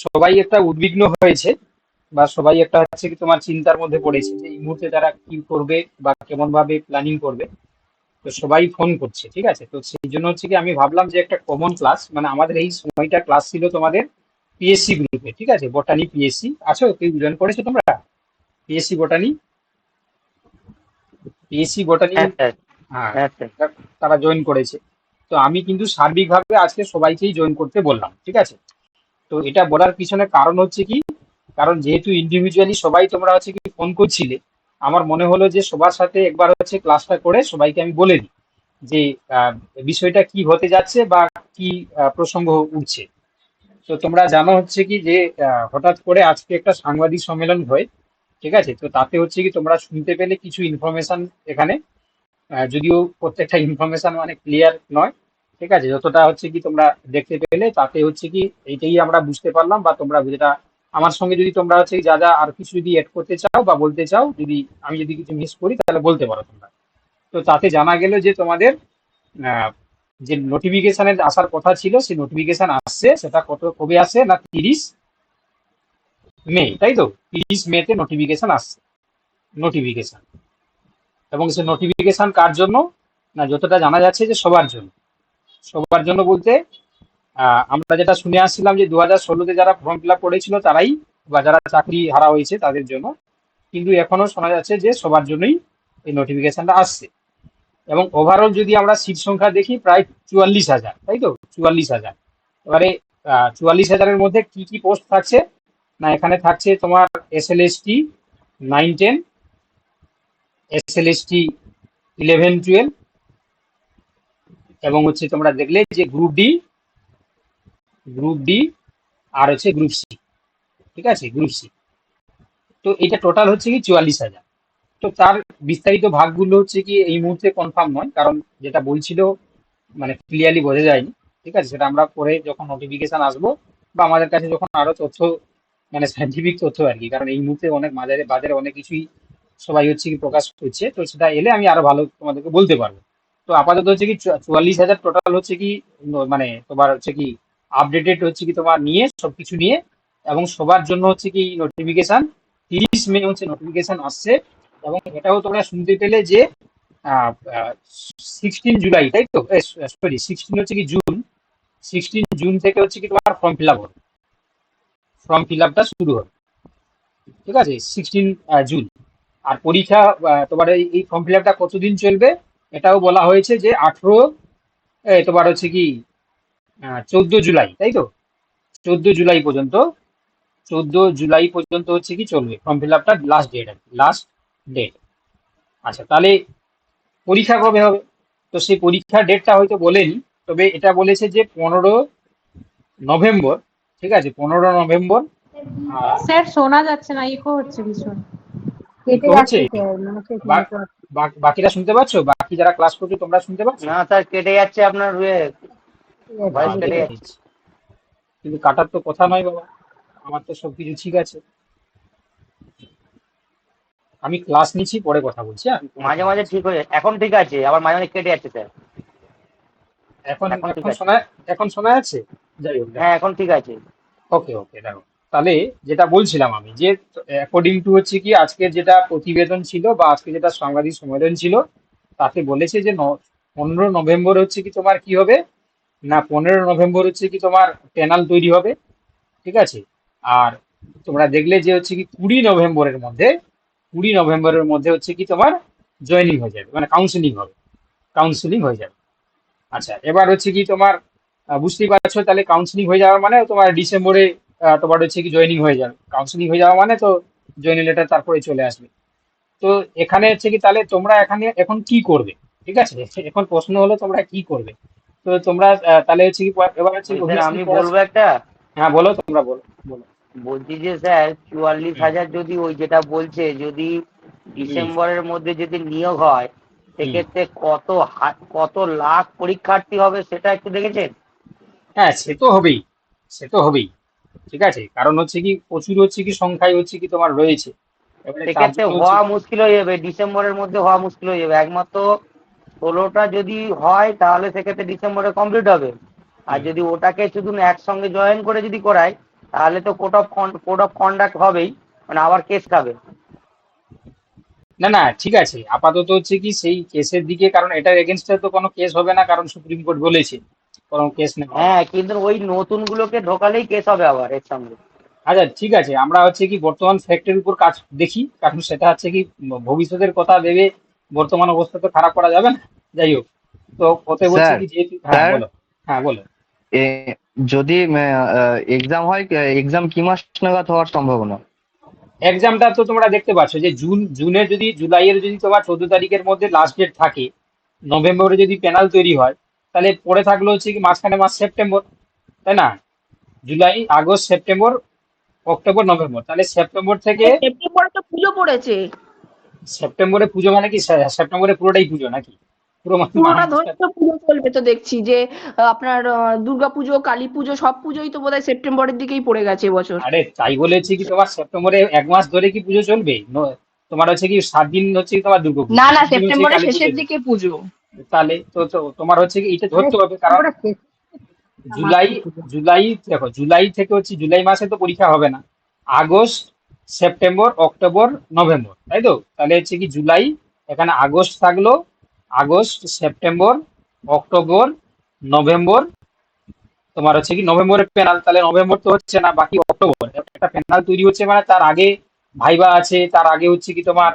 সবাই একটা উদ্বিগ্ন হয়েছে, বা সবাই একটা হচ্ছে কি তোমার চিন্তার মধ্যে পড়েছে যে এই মুহূর্তে তারা কি করবে বা কেমন ভাবে প্ল্যানিং করবে। তো সবাই ফোন করছে, ঠিক আছে। তো সেই জন্য হচ্ছে কি আমি ভাবলাম যে একটা কমন ক্লাস, মানে আমাদের এই সময়টা ক্লাস ছিল তোমাদের পিএসসি গ্রুপে, ঠিক আছে, বটানি পিএসসি আছো, কেউ জয়েন করেছো তোমরা পিএসসি বটানি? পিএসসি বটানি, হ্যাঁ স্যার। হ্যাঁ, হ্যাঁ স্যার। তারা জয়েন করেছে। তো আমি কিন্তু সার্বিকভাবে আজকে সবাইকেই জয়েন করতে বললাম, ঠিক আছে। তো এটা বলার পিছনে কারণ হচ্ছে কি, কারণ যেহেতু ইন্ডিভিজুয়ালি সবাই তোমরা হচ্ছে কি ফোন করছিলে, আমার মনে হলো যে সবার সাথে একবার হচ্ছে ক্লাসটা করে সবাইকে আমি বলে দিই যে আহ, বিষয়টা কি হতে যাচ্ছে বা কি প্রসঙ্গ উঠছে। তো তোমরা জানো হচ্ছে কি যে হঠাৎ করে আজকে একটা সাংবাদিক সম্মেলন হয়, ঠিক আছে। তো তাতে হচ্ছে কি তোমরা শুনতে পেলে কিছু ইনফরমেশন এখানে, যদিও প্রত্যেকটা ইনফরমেশন মানে ক্লিয়ার নয়, ঠিক আছে। যতটা হচ্ছে কি তোমরা দেখতে পেলে তাতে হচ্ছে কি এইটাই আমরা বুঝতে পারলাম, বা তোমরা যেটা আমার সঙ্গে যদি তোমরা হচ্ছে যা যা আর কিছু যদি এড করতে চাও বা বলতে চাও, যদি আমি যদি কিছু মিস করি তাহলে বলতে পারো তোমরা। তো তাতে জানা গেল যে তোমাদের আহ, যে নোটিফিকেশনের আসার কথা ছিল সেই নোটিফিকেশন আসছে, সেটা কবে আসে না 30 মে, তাই তো? 30 মেতে নোটিফিকেশন আসছে, নোটিফিকেশন। এবং সেই নোটিফিকেশন কার জন্য, না যতটা জানা যাচ্ছে যে সবার জন্য। সবার জন্য বলতে আমরা যেটা শুনে আসছিলাম যে 2016-তে যারা ফর্ম ফিল আপ করেছিল তারাই, বা যারা চাকরি হারা হয়েছে তাদের জন্য, কিন্তু এখনো শোনা যাচ্ছে যে সবার জন্যই এই নোটিফিকেশনটা আসছে। এবং ওভারঅল যদি আমরা সিট সংখ্যা দেখি প্রায় 44,000, তাই তো? 44,000। এবারে 44,000-এর মধ্যে কি কি পোস্ট থাকছে, না এখানে থাকছে তোমার SLST 9-10, SLST 11-12, এবং হচ্ছে তোমরা দেখলে যে গ্রুপ ডি আর হচ্ছে গ্রুপ সি, ঠিক আছে, গ্রুপ সি। তো এটা টোটাল হচ্ছে কি 44,000। তো তার বিস্তারিত ভাগগুলো হচ্ছে কি এই মুহূর্তে কনফার্ম নয়, কারণ যেটা বলছিল মানে ক্লিয়ারলি বোঝা যায়নি, ঠিক আছে। সেটা আমরা পরে যখন নোটিফিকেশন আসবো বা আমাদের কাছে যখন আরো তথ্য, মানে সাইন্টিফিক তথ্য আর কি, কারণ এই মুহূর্তে অনেক বাজারে বাজারে অনেক কিছুই সবাই হচ্ছে কি প্রকাশ করছে, তো সেটা এলে আমি আরো ভালো তোমাদেরকে বলতে পারবো। তো আপাতত হচ্ছে কি 44,000 টোটাল হচ্ছে কি মানে তোমার হচ্ছে কি আপডেটেড হচ্ছে কি তোমার নিয়ে সবকিছু নিয়ে, এবং সবার জন্য হচ্ছে কি নোটিফিকেশন 30 মে হচ্ছে নোটিফিকেশন আসছে। এবং এটাও তোমরা শুনতে পেলে যে 16 জুলাই, তাই তো? সরি, 16 হচ্ছে কি জুন, 16 জুন থেকে হচ্ছে কি তোমার ফর্ম ফিল আপ হবে, ফর্ম ফিল আপটা শুরু হবে, ঠিক আছে, 16 জুন। আর পরীক্ষা তোমার এই ফর্ম ফিল আপটা কতদিন চলবে, এটাও বলা হয়েছে যে তোমার হচ্ছে কি 14 জুলাই, তাই তো? 14 জুলাই পর্যন্ত, 14 জুলাই পর্যন্ত হচ্ছে কি চলবে ফর্ম ফিল আপটা, লাস্ট ডেট আর কি, লাস্ট ডেট। আচ্ছা, তাহলে পরীক্ষা কবে হবে? তো সেই পরীক্ষার ডেটটা হয়তো বলেনি, তবে এটা বলেছে যে 15 নভেম্বর, ঠিক আছে, 15 নভেম্বর। স্যার শোনা যাচ্ছে না, ইকো হচ্ছে ভীষণ। ইকো কেটে হচ্ছে? যাচ্ছে স্যার, মনে হচ্ছে বা- network। বাকিরা শুনতে পাচ্ছ? বাকি যারা ক্লাস করছো তোমরা শুনতে পাচ্ছ? না স্যার, কেটে যাচ্ছে আপনার ভয়েস যাচ্ছে কেটে দেখে যাচ্ছে। নিচ্ছি, কিন্তু কাটার তো কথা নয় বাবা, আমার তো সবকিছু ঠিক আছে। আমি ক্লাস নিচ্ছি, পরে কথা বলছি, হ্যাঁ, আমি কোনো মাঝে কথা মাঝে বলছি। ঠিক হয়ে এখন ঠিক আছে, আবার মাঝে মাঝে কেটে যাচ্ছে স্যার। এখন এখন ঠিক এখন আছে। শোনা, এখন শোনা যাচ্ছে? যাই হোক, দেখো। হ্যাঁ এখন ঠিক আছে। ওকে ওকে, দেখো। তাহলে যেটা বলছিলাম আমি যে অ্যাকর্ডিং টু হচ্ছে কি আজকের যেটা প্রতিবেদন ছিল বা আজকে যেটা সাংবাদিক সম্মেলন ছিল, তাতে বলেছে যে 15 নভেম্বর হচ্ছে কি তোমার কি হবে, না 15 নভেম্বর হচ্ছে কি তোমার প্যানেল তৈরি হবে, ঠিক আছে। আর তোমরা দেখলে যে হচ্ছে কি 20 নভেম্বরের মধ্যে হচ্ছে কি তোমার জয়েনিং হয়ে যাবে, মানে কাউন্সিলিং হবে, কাউন্সিলিং হয়ে যাবে। আচ্ছা, এবার হচ্ছে কি তোমার বুঝতেই পারছো, তাহলে কাউন্সিলিং হয়ে যাওয়া মানে তোমার ডিসেম্বরে তোমার হচ্ছে কি জয়েনিং হয়ে যাবে, কাউন্সিলিং হয়ে যাওয়া মানে তো জয়েনিং লেটার তারপরে চলে আসবে। তো এখানে হচ্ছে কি তাহলে তোমরা এখানে এখন কি করবে, ঠিক আছে। এখন প্রশ্ন হলো তোমরা কি করবে। তো তোমরা তাহলে হচ্ছে কি এবার হচ্ছে ওই স্যার অবভিয়াসলি আমি বলবো একটা, হ্যাঁ বলো, তোমরা বলো, বলো। বলছি যে স্যার চুয়াল্লিশ হুম হাজার যদি ওই যেটা বলছে যদি হুম ডিসেম্বরের মধ্যে যদি নিয়োগ হয়, হুম। সেক্ষেত্রে কত লাখ পরীক্ষার্থী হবে সেটা একটু দেখেছেন? হ্যাঁ, সে তো হবেই, সে তো হবেই, ঠিক আছে। কারণ হচ্ছে কি প্রচুর হচ্ছে কি সংখ্যায় হচ্ছে কি তোমার রয়েছে, এবারে তার সেক্ষেত্রে জন্য হচ্ছে হওয়া মুশকিল হয়ে যাবে, ডিসেম্বরের মধ্যে হওয়া মুশকিল হয়ে যাবে। একমাত্র 16টা যদি হয় তাহলে সেক্ষেত্রে ডিসেম্বরে কমপ্লিট হবে। আর হুম যদি ওটাকে শুধু একসঙ্গে জয়েন করে যদি করায়, তাহলে তো কোড অফ কন্ডাক্ট হবেই, মানে আবার কেস খাবে। না না ঠিক আছে, আপাতত হচ্ছে কি সেই কেসের দিকে, কারণ এটার এগেনস্টে তো কোনো কেস হবে না, কারণ সুপ্রিম কোর্ট বলেছে কোনো কেস নেই। হ্যাঁ, কিন্তু ওই নতুন গুলোকে ঢোকালেই কেস হবে আবার এর সঙ্গে। আচ্ছা ঠিক আছে, আমরা হচ্ছে কি বর্তমান ফ্যাক্টের উপর কাজ দেখি, কারণ সেটা হচ্ছে কি ভবিষ্যতের কথা ভেবে বর্তমান অবস্থা তো খারাপ করা যাবে না। যাই হোক, তো ওতে বলছে স্যার কি যেহেতু, হ্যাঁ স্যার বলো। হ্যাঁ বলো। যদি এক্সাম হয়, এক্সাম কি মাস নাগাদ হওয়ার সম্ভাবনা? এক্সামটা তো তোমরা দেখতে পাচ্ছ যে জুনে যদি, জুলাইয়ের যদি তোমার 14 তারিখের মধ্যে লাস্ট ডেট থাকে, নভেম্বরে যদি প্যানেল তৈরি হয়, তাহলে পরে থাকলো হচ্ছে কি মাঝখানে মাস সেপ্টেম্বর, তাই না? July, August, September, October, November, তাহলে সেপ্টেম্বর থেকে, সেপ্টেম্বরে তো পুজো পড়েছে। সেপ্টেম্বরে পুজো মানে কি সেপ্টেম্বরে পুরোটাই পুজো নাকি? পুরো পুরোটা ধরে মাসটা? তো পুজো চলবে তো দেখছি যে আপনার দুর্গা পুজো, কালী পুজো সব পুজোই তো বোধহয় সেপ্টেম্বরের দিকেই পড়ে গেছে এবছর। আরে তাই বলেছি কি তোমার সেপ্টেম্বরে 1 মাস ধরে কি পুজো চলবে? তোমার হচ্ছে কি 7 দিন হচ্ছে কি তোমার দুর্গা পুজো, না না, 3 দিন হচ্ছে সেপ্টেম্বরের কালী পুজো। শেষের দিকে পুজো। তাহলে তো তোমার হচ্ছে কি এটা আরে ধরতে হবে, কারণ সেপ্টেম্বরে শেষ জুলাই, মাসে পুজো। দেখো জুলাই থেকে হচ্ছে জুলাই মাসে তো পরীক্ষা হবে না। আগস্ট, সেপ্টেম্বর, অক্টোবর, নভেম্বর, তাই তো? তাহলে হচ্ছে কি জুলাই, এখানে আগস্ট থাকলো, আগস্ট, সেপ্টেম্বর, অক্টোবর, নভেম্বর, তোমার হচ্ছে কি নভেম্বরের প্যানেল, তাহলে নভেম্বর তো হচ্ছে না, বাকি অক্টোবর একটা প্যানেল তৈরি হচ্ছে, মানে তার আগে ভাইবা আছে, তার আগে হচ্ছে কি তোমার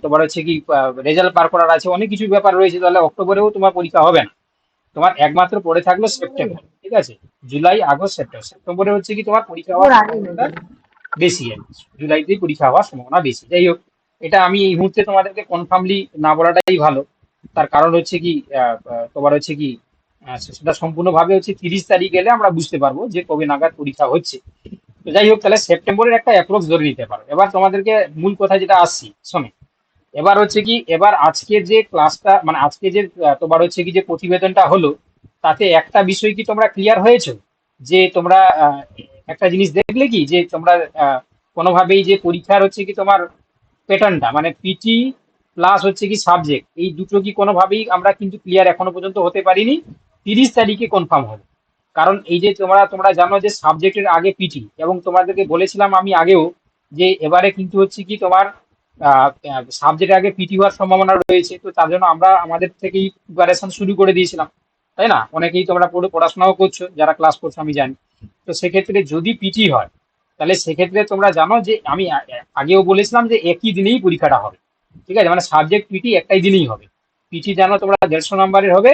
তোমার হচ্ছে কি রেজাল্ট পার করার আছে, অনেক কিছু ব্যাপার রয়েছে, তাহলে অক্টোবরেও তোমার পরীক্ষা হবে না। তোমার একমাত্র পড়ে থাকলো সেপ্টেম্বর, ঠিক আছে? জুলাই, আগস্ট, সেপ্টেম্বর, সেপ্টেম্বরে হচ্ছে কি তোমার পরীক্ষা হওয়ার পুজোর আগে হয়ে সম্ভাবনাটা যাবে। বেশি আর কি। জুলাইতেই পরীক্ষা হওয়ার সম্ভাবনা বেশি। যাই হোক, এটা আমি এই মুহূর্তে তোমাদেরকে কনফার্মলি না বলাটাই ভালো। তার কারণ হচ্ছে কি তোমার হচ্ছে কি সেটা সম্পূর্ণভাবে হচ্ছে 30 তারিখ এলে আমরা বুঝতে পারবো যে কবে নাগাদ পরীক্ষা হচ্ছে। তো যাই হোক, তাহলে সেপ্টেম্বরের একটা অ্যাপ্রক্স ধরে নিতে পারো। এবার তোমাদেরকে মূল কথা যেটা আসছি, শোনো। এবার হচ্ছে কি, এবার আজকের যে ক্লাসটা, মানে আজকে যে তোমার হচ্ছে কি যে প্রতিবেদনটা হলো, তাতে একটা বিষয় কি তোমরা ক্লিয়ার হয়েছো? যে তোমরা একটা জিনিস দেখলে কি, যে তোমরা কোনোভাবেই যে পরীক্ষার হচ্ছে কি তোমার প্যাটার্নটা, মানে পিটি প্লাস হচ্ছে কি সাবজেক্ট, এই দুটো কি কোনোভাবেই আমরা কিন্তু ক্লিয়ার এখনো পর্যন্ত হতে পারিনি। 30 তারিখে কনফার্ম হবে। কারণ এই যে তোমরা তোমরা জানো যে সাবজেক্টের আগে পিটি, এবং তোমাদেরকে বলেছিলাম আমি আগেও যে এবারে কিন্তু হচ্ছে কি তোমার সাবজেক্টের আগে পিটি হওয়ার সম্ভাবনা রয়েছে। তো তার জন্য আমরা আমাদের থেকেই প্রিপারেশন শুরু করে দিয়েছিলাম, তাই না? অনেকেই তোমরা পড়াশোনাও করছো, যারা ক্লাস করছো আমি জানি। তো সেক্ষেত্রে যদি পিটি হয়, তাহলে সেক্ষেত্রে তোমরা জানো যে আমি আগেও বলেছিলাম যে একই দিনেই পরীক্ষাটা হবে, ঠিক আছে? মানে সাবজেক্ট পিটি একটাই দিনেই হবে। পিটি জানো তোমরা 150 নম্বরের হবে,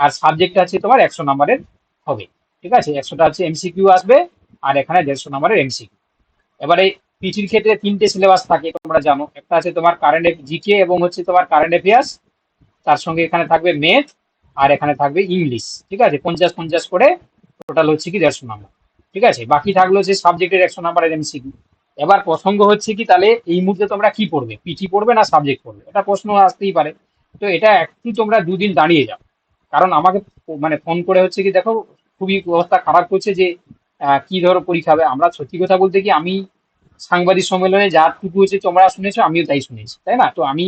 আর সাবজেক্ট আছে তোমার 100 নম্বরের হবে, ঠিক আছে? 100টা হচ্ছে এমসিকিউ আসবে, আর এখানে 150 নম্বরের এমসিকিউ। এবারে পিটির ক্ষেত্রে 3টে সিলেবাস থাকে তোমরা জানো, একটা আছে তোমার কারেন্ট জিকে এবং হচ্ছে তোমার কারেন্ট অ্যাফেয়ার্স, তার সঙ্গে এখানে থাকবে ম্যাথ, আর এখানে থাকবে ইংলিশ, ঠিক আছে? 50-50 করে টোটাল হচ্ছে কি 150 নম্বর, ঠিক আছে? বাকি থাকলো হচ্ছে সাবজেক্টের 100 নম্বরের এমসিকিউ। এবার প্রসঙ্গ হচ্ছে কি, তাহলে এই মুহূর্তে তোমরা কি পড়বে, পিটি পড়বে না সাবজেক্ট পড়বে? এটা প্রশ্ন আসতেই পারে। তো এটা একটু তোমরা দুদিন দাঁড়িয়ে যাও, কারণ আমাকে মানে ফোন করে হচ্ছে কি দেখো খুবই অবস্থা খারাপ করছে যে কি ধরো পরীক্ষা হবে। আমরা সত্যি কথা বলতে কি, আমি সাংবাদিক সম্মেলনে যাটুকু হচ্ছে তোমরা শুনেছো, আমিও তাই শুনেছি, তাই না? তো আমি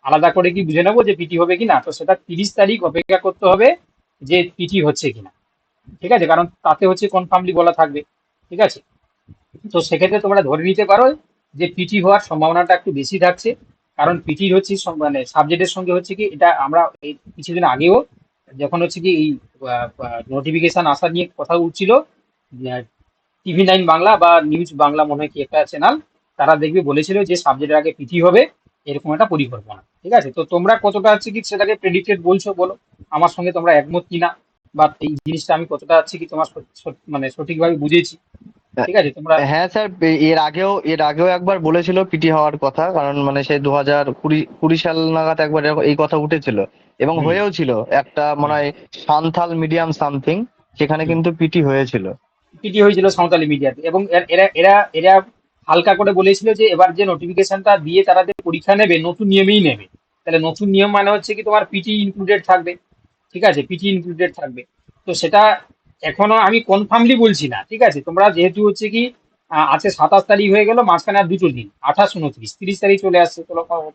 আলাদা করে কি বুঝে নেবো যে পিটি হবে কিনা? তো সেটা 30 তারিখ অপেক্ষা করতে হবে যে পিটি হচ্ছে কিনা, ঠিক আছে? কারণ তাতে হচ্ছে কনফার্মলি বলা থাকবে, ঠিক আছে? তো সেক্ষেত্রে তোমরা ধরে নিতে পারো যে পিটি হওয়ার সম্ভাবনাটা একটু বেশি থাকছে। কারণ পিটি হচ্ছে মানে সাবজেক্টের সঙ্গে হচ্ছে কি, এটা আমরা এই কিছুদিন আগেও যখন হচ্ছে কি এই নোটিফিকেশন আসা নিয়ে কথা উঠছিল, TV9 বাংলা বা নিউজ বাংলা মনে হয় কি একটা চ্যানেল, তারা দেখবে বলেছিল যে সাবজেক্টের আগে পিটি হবে, এরকম একটা পরিকল্পনা, ঠিক আছে? তো তোমরা কতটা হচ্ছে কি সেটাকে প্রেডিক্টেড বলছো বলো, আমার সঙ্গে তোমরা একমত কিনা, বা এই জিনিসটা আমি কতটা হচ্ছে কি তোমার মানে সঠিকভাবে বুঝেছি, ঠিক আছে? তোমরা হ্যাঁ স্যার, এর আগেও একবার বলেছিল পিটি হওয়ার কথা, কারণ মানে সেই 2020 সাল নাগাদ একবার এই কথা উঠেছিল এবং হুম হয়েও ছিল। একটা মনে হুম হয় সান্থাল মিডিয়াম সামথিং, সেখানে হুম কিন্তু পিটি হয়েছিল। পিটি হয়েছিল সাঁওতালি মিডিয়াতে, এবং এরা এরা এরা হালকা করে বলেছিল যে এবার যে নোটিফিকেশনটা দিয়ে তারা যে পরীক্ষা নেবে, নতুন নিয়মেই নেবে। তাহলে নতুন নিয়ম মানে হচ্ছে কি তোমার পিটি ইনক্লুডেড থাকবে, ঠিক আছে? পিটি ইনক্লুডেড থাকবে। তো সেটা এখনো আমি কনফার্মলি বলছি না, ঠিক আছে? তোমরা যেহেতু হচ্ছে কি আছে 27 তারিখ হয়ে গেল, মাঝখানে আর 2টো দিন, 28, 29, 30 তারিখ চলে আসছে,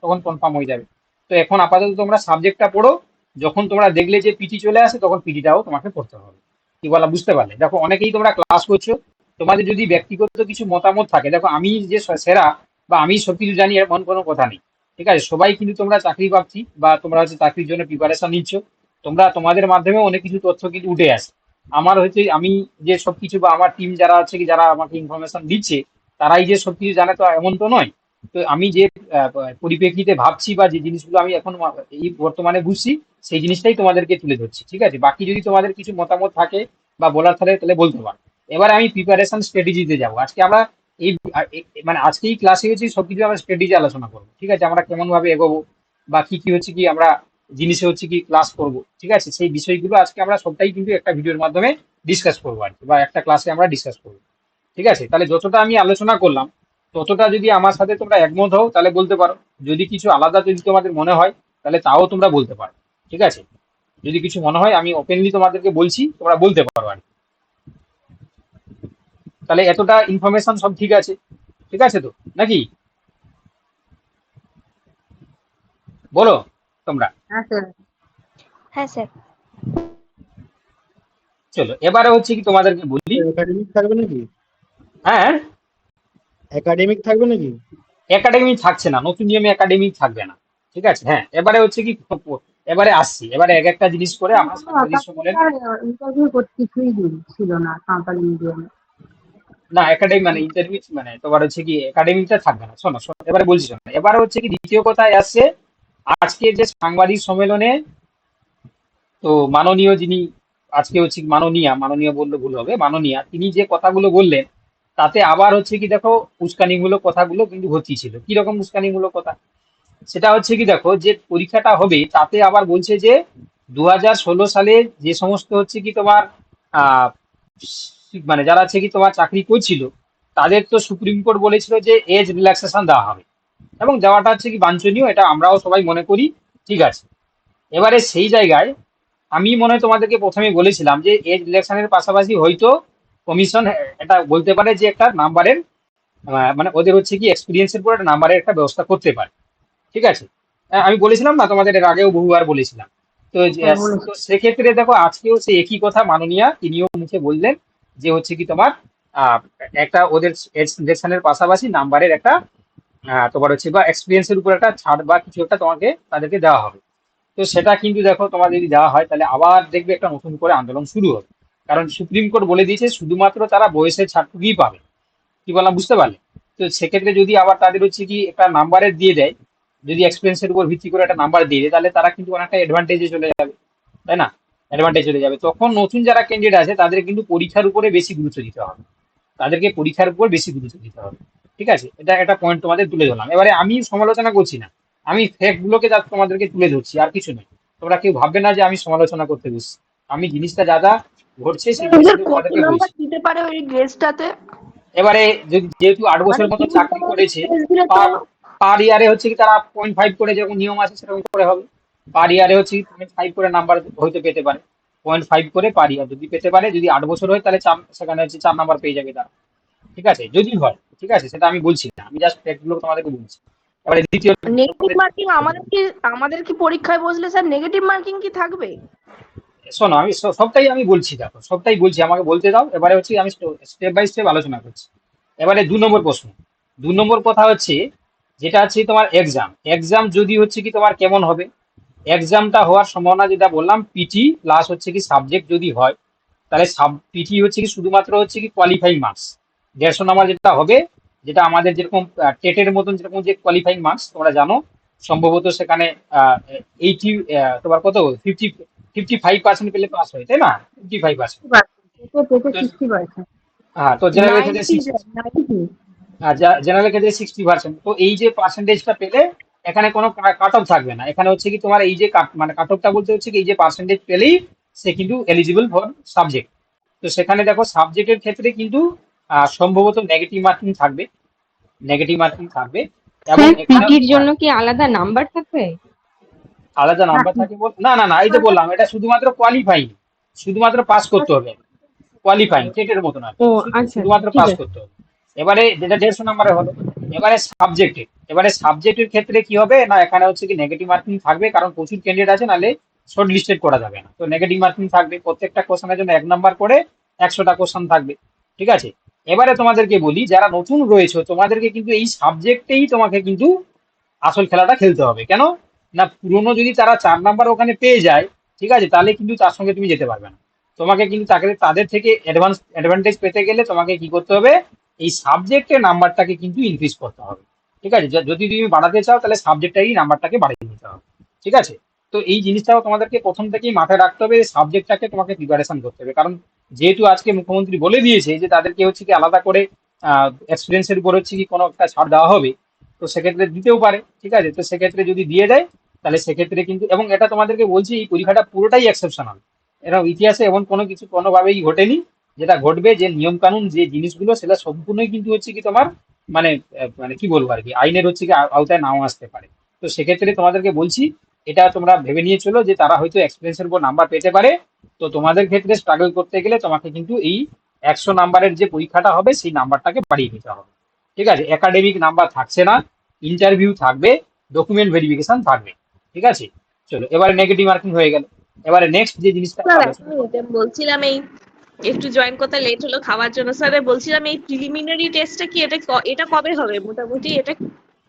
তখন কনফার্ম হয়ে যাবে। তো এখন আপাতত তোমরা সাবজেক্টটা পড়ো, যখন তোমরা দেখলে যে পিটি চলে আসে তখন পিটিটাও তোমাকে পড়তে হবে। কি বলা, বুঝতে পারলে? দেখো অনেকেই তোমরা ক্লাস করছো, তোমাদের যদি ব্যক্তিগত কিছু মতামত থাকে, দেখো আমি যে সেরা বা আমি সবকিছু জানি এমন কোনো কথা নেই, ঠিক আছে? সবাই কিন্তু তোমরা চাকরি প্রার্থী বা তোমরা হচ্ছে চাকরির জন্য প্রিপারেশন নিচ্ছ, তোমরা তোমাদের মাধ্যমে অনেক কিছু তথ্য কিন্তু উঠে আসে। আমার হচ্ছে আমি যে সবকিছু বা আমার টিম যারা আছে কি যারা আমাকে ইনফরমেশন দিচ্ছে তারাই যে সবকিছু জানে তো এমন তো নয়। তো আমি যে আহ, পরিপ্রেক্ষিতে ভাবছি বা যে জিনিসগুলো আমি এখন এই বর্তমানে বুঝছি সেই জিনিসটাই তোমাদেরকে তুলে ধরছি, ঠিক আছে? বাকি যদি তোমাদের কিছু মতামত থাকে বা বলার থাকে তাহলে বলতে পারো। এবারে আমি প্রিপারেশন স্ট্র্যাটেজিতে যাবো আজকে আমরা। এই মানে আজকেই ক্লাসে হচ্ছে সবকিছু আমরা স্ট্র্যাটেজি আলোচনা করবো, ঠিক আছে? আমরা কেমন ভাবে এগোবো বা কি কি হচ্ছে কি আমরা জিনিসে হচ্ছে কি ক্লাস করব, ঠিক আছে? সেই বিষয়গুলো আজকে আমরা সবটাই কিন্তু একটা ভিডিওর মাধ্যমে ডিসকাস করবো আর কি, বা একটা ক্লাসে আমরা ডিসকাস করবো, ঠিক আছে? তাহলে যতটা আমি আলোচনা করলাম ততটা যদি আমার সাথে তোমরা একমত হও তাহলে বলতে পারো, যদি কিছু আলাদা যদি তোমাদের মনে হয় তাহলে তাও তোমরা বলতে পারো, ঠিক আছে? যদি কিছু মনে হয় আমি ওপেনলি তোমাদেরকে বলছি, তোমরা বলতে পারো আর কি। তাহলে এতটা ইনফরমেশন সব ঠিক আছে, ঠিক আছে তো নাকি? বলো তোমরা। হ্যাঁ স্যার। হ্যাঁ স্যার। চলো এবারে হচ্ছে কি তোমাদেরকে বলি। একাডেমিক থাকবে নাকি? হ্যাঁ, একাডেমিক থাকবে নাকি? একাডেমি থাকছে না, নতুন নিয়মে একাডেমি থাকবে না, ঠিক আছে? হ্যাঁ, এবারে হচ্ছে কি এবারে আসছি, এবারে এক একটা জিনিস করে আমরা সাংবাদিক সম্মেলন। ইন্টারভিউ করতে কিছুই ছিল না সাঁওতালি মিডিয়ামে। না, একাডেমি মানে ইন্টারভিউ মানে তোমার হচ্ছে কি একাডেমিটা থাকবে না। শোনো শোনো, এবারে বলছি শোনো, এবারে হচ্ছে কি দ্বিতীয় কথায় আসছে আজকে যে সাংবাদিক সম্মেলনে। তো মাননীয় যিনি আজকে হচ্ছে কি মাননীয় বললে ভুল হবে, মাননীয়া তিনি যে কথাগুলো বললেন তাতে আবার হচ্ছে কি দেখো উস্কানিমূলক কথাগুলো কিন্তু হচ্ছিল। ছিল কিরকম উস্কানিমূলক কথা? সেটা হচ্ছে কি দেখো যে পরীক্ষাটা হবে তাতে আবার বলছে যে 2016 সালে যে সমস্ত হচ্ছে কি তোমার আহ মানে যারা হচ্ছে কি তোমার চাকরি করছিল তাদের তো সুপ্রিম কোর্ট বলেছিল যে এজ রিল্যাক্সেশন দেওয়া হবে, এবং দেওয়াটা হচ্ছে কি বাঞ্ছনীয়, এটা আমরাও সবাই মনে করি, ঠিক আছে? এবারে সেই জায়গায় আমি মনে হয় তোমাদেরকে প্রথমে বলেছিলাম যে এজ রিল্যাক্সেশনের পাশাপাশি হয়তো কমিশন এটা বলতে পারে যে একটা নাম্বারের মানে ওদের হচ্ছে কি এক্সপিরিয়েন্সের উপর একটা নাম্বারের একটা ব্যবস্থা করতে পারে, ঠিক আছে? আমি বলেছিলাম না তোমাদের, এর আগেও বহুবার বলেছিলাম। তো হ্যাঁ বলেছি। তো সেক্ষেত্রে দেখো আজকেও সেই একই কথা মাননীয়া তিনিও মুখে বললেন যে হচ্ছে কি তোমার আহ, একটা ওদের সিলেকশনের পাশাপাশি নাম্বারের একটা তোমার হচ্ছে বা এক্সপিরিয়েন্সের উপর একটা ছাড় বা কিছু একটা তোমাকে তাদেরকে দেওয়া হবে। তো সেটা কিন্তু দেখো তোমার যদি দেওয়া হয় তাহলে আবার দেখবে একটা নতুন করে আন্দোলন শুরু হবে, কারণ সুপ্রিম কোর্ট বলে দিয়েছে শুধুমাত্র তারা বয়সের ছাড়টুকুই পাবে। কি বললাম বুঝতে পারলে? তো সেক্ষেত্রে যদি আবার তাদের হচ্ছে কি একটা নাম্বারের দিয়ে দেয়, যদি এক্সপিরিয়েন্সের উপর ভিত্তি করে একটা নাম্বার দিয়ে দেয় তাহলে তারা কিন্তু অনেকটা অ্যাডভান্টেজে চলে যাবে, তাই না? অ্যাডভান্টেজ চলে যাবে, তখন নতুন যারা ক্যান্ডিডেট আছে তাদের কিন্তু পরীক্ষার উপরে বেশি গুরুত্ব দিতে হবে, তাদেরকে পরীক্ষার উপর বেশি গুরুত্ব দিতে হবে, ঠিক আছে? এটা একটা পয়েন্ট তোমাদের তুলে ধরলাম। এবারে আমি সমালোচনা করছি না, আমি ফ্যাক্ট গুলোকে যা তোমাদেরকে তুলে ধরছি, আর কিছু নয়। তোমরা কেউ ভাববে না যে আমি সমালোচনা করতে বসছি, আমি জিনিসটা যা যা ঘটছে সেই এদের জিনিসগুলো কত তোমাদেরকে নাম্বার বলছি। দিতে পারে ওই গ্রেসটাতে? এবারে যেহেতু 8 বছর মানে মতো তুমি চাকরি মোটামুটি করেছে, গ্রেস দিলে তো। পার পার ইয়ারে হচ্ছে কি তারা 0.5 করে যেরকম নিয়ম আছে সেরকম করে হবে। পার ইয়ারে হচ্ছে 0.5 করে নাম্বার হয়তো পেতে পারে, 0.5 করে পার ইয়ার যদি পেতে পারে, যদি 8 বছর হয় তাহলে সেখানে হচ্ছে 4 নাম্বার পেয়ে যাবে তারা, ঠিক আছে? যদি হয়, ঠিক আছে? সেটা আমি বলছি না, আমি জাস্ট ফ্যাক্টগুলো তোমাদেরকে বলছি। এবারে দ্বিতীয় নেগেটিভ মার্কিং আমাদের কি পরীক্ষায় বসলে স্যার নেগেটিভ মার্কিং কি থাকবে? শোনো, আমি সবটাই আমি বলছি, দেখো সবটাই বলছি, আমাকে বলতে দাও। এবারে হচ্ছে আমি স্টেপ বাই স্টেপ আলোচনা করছি। এবারে 2 নম্বর প্রশ্ন, 2 নম্বর কথা হচ্ছে যেটা আছে তোমার এক্সাম। এক্সাম যদি হচ্ছে কি তোমার কেমন হবে, এক্সামটা হওয়ার সম্ভাবনা যেটা বললাম পিটি প্লাস হচ্ছে কি সাবজেক্ট যদি হয় তাহলে পিটি হচ্ছে কি শুধুমাত্র হচ্ছে কি কোয়ালিফাইং মার্কস 150 নাম্বার যেটা হবে, যেটা আমাদের যেরকম টেটের মতন যেরকম যে কোয়ালিফাইং মার্কস তোমরা জানো, সম্ভবত সেখানে 80 তোমার কত 55% পেলে পাস হয়, তাই না? 55%। তো 60%। হ্যাঁ, তো জেনারেল ক্ষেত্রে 90 90। জেনারেল ক্ষেত্রে 60%। তো এই যে পার্সেন্টেজটা পেলে এখানে কোনো কাট অফ থাকবে না, এখানে হচ্ছে কি তোমার এই যে মানে কাট অফটা বলতে হচ্ছে কি এই যে পার্সেন্টেজ পেলেই সে কিন্তু এলিজিবল ফর সাবজেক্ট। তো সেখানে দেখো সাবজেক্টের ক্ষেত্রে কিন্তু সম্ভবত নেগেটিভ মার্কিং থাকবে, নেগেটিভ মার্কিং থাকবে, এবং স্যার এখানে পিটির জন্য কি আলাদা নাম্বার থাকবে? আলাদা নাম্বার থাকে না, না, না, এই তো বললাম এটা শুধুমাত্র কোয়ালিফাইং, শুধুমাত্র পাস করতে হবে, কোয়ালিফাইং টেটের মতন আর কি, ও আচ্ছা আচ্ছা, শুধুমাত্র ঠিক পাস আছে। করতে হবে। এবারে যেটা 150 নাম্বারে হলো। এবারে সাবজেক্টের ক্ষেত্রে কি হবে না, এখানে হচ্ছে কি নেগেটিভ মার্কিং থাকবে, কারণ প্রচুর ক্যান্ডিডেট আছে, নাহলে শর্ট লিস্টেড করা যাবে না। তো নেগেটিভ মার্কিং থাকবে, প্রত্যেকটা কোশ্চেনের জন্য 1 নাম্বার করে 100টা কোশ্চেন থাকবে, ঠিক আছে? এবারে তোমাদেরকে বলি, যারা নতুন রয়েছে তোমাদেরকে কিন্তু এই সাবজেক্টেই তোমাকে কিন্তু আসল খেলাটা খেলতে হবে। কেন না, পুরনো যদি তারা 4 নাম্বার ওখানে পেয়ে যায়, ঠিক আছে, তাহলে কিন্তু তার সঙ্গে তুমি যেতে পারবে না। তোমাকে কিন্তু তাদের থেকে অ্যাডভান্টেজ পেতে গেলে তোমাকে কি করতে হবে, এই সাবজেক্টের নাম্বারটাকে কিন্তু ইনক্রিজ করতে হবে। ঠিক আছে, যদি তুমি বাড়াতে চাও তাহলে সাবজেক্টটাই নাম্বারটাকে বাড়িয়ে নিতে হবে। ঠিক আছে, তো এই জিনিসটাও তোমাদেরকে প্রথম থেকেই মাথায় রাখতে হবে, সাবজেক্টটাকে তোমাকে প্রিপারেশন করতে হবে। কারণ যেহেতু আজকে মুখ্যমন্ত্রী বলে দিয়েছে যে তাদেরকে হচ্ছে কি আলাদা করে এক্সপিরিয়েন্সের উপর হচ্ছে কি কোনো একটা ছাড় দেওয়া হবে, তো সেক্ষেত্রে দিতেও পারে। ঠিক আছে, তো সেক্ষেত্রে যদি দিয়ে দেয় তাহলে সেক্ষেত্রে কিন্তু, এবং এটা তোমাদেরকে বলছি এই পরীক্ষাটা পুরোটাই এক্সেপশনাল। এরকম ইতিহাসে এমন কোনো কিছু কোনোভাবেই ঘটেনি। যেটা ঘটবে, যে নিয়ম কানুন যে জিনিসগুলো সেটা সম্পূর্ণই কিন্তু হচ্ছে কি তোমার মানে মানে কি বলবো আর কি, আইনের হচ্ছে কি আওতায় নাও আসতে পারে। তো সেক্ষেত্রে তোমাদেরকে বলছি, এটা তোমরা ভেবে নিয়ে চলো যে তারা হয়তো এক্সপিরিয়েন্সের উপর নাম্বার পেতে পারে। তো তোমাদের ক্ষেত্রে স্ট্রাগল করতে গেলে তোমাকে কিন্তু এই 100 নাম্বারের যে পরীক্ষাটা হবে সেই নাম্বারটাকে বাড়িয়ে নিতে হবে। ঠিক আছে, একাডেমিক নাম্বার থাকছে না, ইন্টারভিউ থাকবে, ডকুমেন্ট ভেরিফিকেশন থাকবে। ঠিক আছে, চলো এবারে নেগেটিভ মার্কিং হয়ে গেল। এবারে নেক্সট যে জিনিসটা স্যার আলোচনা করবো। এটা বলছিলাম এই একটু জয়েন করতে লেট হলো খাওয়ার জন্য স্যার বলছিলাম এই প্রিলিমিনারি টেস্টটা কি এটা কবে হবে মোটামুটি এটা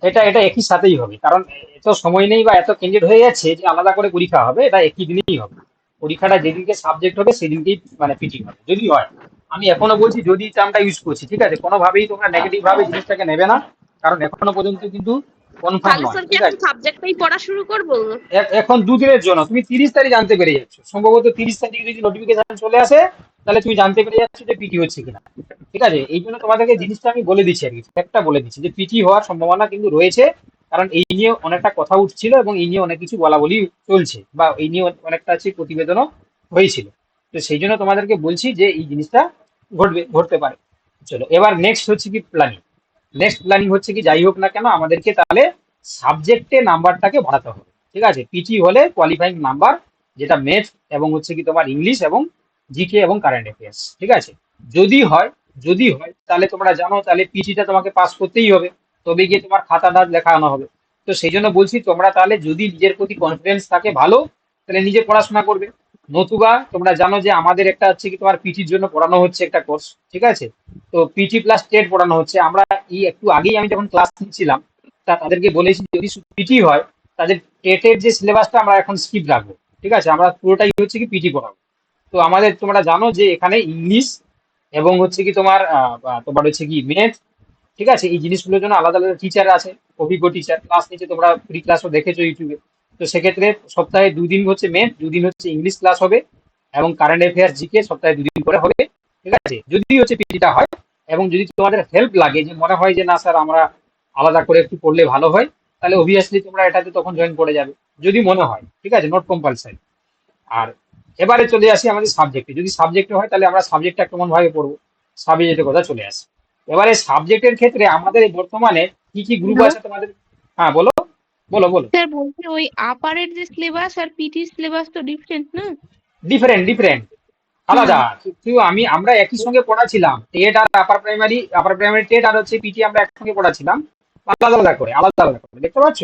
এটা এটা একই সাথেই হবে, কারণ এত সময় নেই বা এত ক্যান্ডিডেট হয়ে যাচ্ছে যে আলাদা করে পরীক্ষা হবে। এটা একই দিনেই হবে। পরীক্ষাটা যেদিনকে সাবজেক্ট হবে সেদিনকেই মানে পিটি হবে যদি হয়। আমি এখনো বলছি যদি টার্মটা ইউজ করছি, ঠিক আছে, কোনোভাবেই তোমরা নেগেটিভ ভাবে জিনিসটাকে নেবে না, কারণ এখনো পর্যন্ত কিন্তু কনফার্ম তাহলে নয়। স্যার কি ঠিক এখন আছে, সাবজেক্টটাই পড়া শুরু করব এখন 2 দিনের জন্য তুমি 30 তারিখ জানতে পেরে যাচ্ছ, সম্ভবত 30 তারিখ যদি নোটিফিকেশন চলে আসে তাহলে তুমি জানতে পেরে যাচ্ছ যে পিটি হচ্ছে কিনা। ঠিক আছে, এই জন্য তোমাদেরকে জিনিসটা আমি বলে দিচ্ছি আর কি, একটা বলে দিচ্ছি যে পিটি হওয়ার সম্ভাবনা কিন্তু রয়েছে। কারণ এই নিয়ে অনেকটা কথা উঠছিল এবং এই নিয়ে অনেক কিছু বলা বলি চলছে, বা এই নিয়ে অনেকটা আছে প্রতিবেদনও হয়েছিল। তো সেই জন্য তোমাদেরকে বলছি যে এই জিনিসটা ঘটতে পারে। চলো এবার নেক্সট হচ্ছে কি প্ল্যানিং। নেক্সট প্ল্যানিং হচ্ছে কি, যাই হোক না কেন আমাদেরকে তাহলে সাবজেক্টে নাম্বারটাকে বাড়াতে হবে। ঠিক আছে, পিটি হলে কোয়ালিফাইং নাম্বার, যেটা ম্যাথ এবং হচ্ছে কি তোমার ইংলিশ এবং জিকে এবং কারেন্ট অ্যাফেয়ার্স। ঠিক আছে, যদি হয় যদি হয় তাহলে তোমরা জানো তাহলে পিটিটা তোমাকে পাস করতেই হবে, তবে গিয়ে তোমার খাতাটা লেখানো হবে। তো সেই জন্য বলছি তোমরা তাহলে যদি নিজের প্রতি কনফিডেন্স থাকে ভালো, তাহলে নিজে পড়াশোনা করবে। নতুবা তোমরা জানো যে আমাদের একটা হচ্ছে কি তোমার পিটির জন্য পড়ানো হচ্ছে একটা কোর্স। ঠিক আছে, তো পিটি প্লাস টেট পড়ানো হচ্ছে। আমরা এই একটু আগেই আমি যখন ক্লাস নিচ্ছিলাম তাদেরকে বলেছি যদি পিটি হয় তাদের টেটের যে সিলেবাসটা আমরা এখন স্কিপ রাখবো। ঠিক আছে, আমরা পুরোটাই হচ্ছে কি পিটি পড়াবো। তো আমাদের তোমরা জানো যে এখানে ইংলিশ এবং হচ্ছে কি তোমার তোমার হচ্ছে কি ম্যাথ, ঠিক আছে, এই জিনিসগুলোর জন্য আলাদা আলাদা টিচার আছে, অভিজ্ঞ টিচার ক্লাস নিচ্ছে, তোমরা ফ্রি ক্লাসও দেখেছো ইউটিউবে। তো সেক্ষেত্রে সপ্তাহে 2 দিন হচ্ছে ম্যাথ, 2 দিন হচ্ছে ইংলিশ ক্লাস হবে, এবং কারেন্ট অ্যাফেয়ার্স জিকে সপ্তাহে 2 দিন করে হবে। ঠিক আছে, যদি হচ্ছে পিটিটা হয়, এবং যদি তোমাদের হেল্প লাগে যে মনে হয় যে না স্যার আমরা আলাদা করে একটু পড়লে ভালো হয়, তাহলে অবভিয়াসলি তোমরা এটাতে তখন জয়েন করে যাবে যদি মনে হয়। ঠিক আছে, নট কম্পালসারি। আর এবারে চলে আসি আমাদের সাবজেক্টে। যদি সাবজেক্টে হয় তাহলে আমরা সাবজেক্টটা কেমন ভাবে পড়বো, সাবজেক্টের কথা চলে আসে। এবারে সাবজেক্টের ক্ষেত্রে আমাদের এই বর্তমানে কি কি গ্রুপ আছে তোমাদের। হ্যাঁ বলো বলো বলো। স্যার বলছি ওই আপারের যে সিলেবাস আর পিটির সিলেবাস তো ডিফারেন্ট না ডিফারেন্ট আলাদা। কিন্তু আমরা একই সঙ্গে পড়াছিলাম টেট আর আপার প্রাইমারি টেট আর হচ্ছে পিটি আমরা একসঙ্গে পড়াছিলাম, আলাদা আলাদা করে দেখতে পাচ্ছ,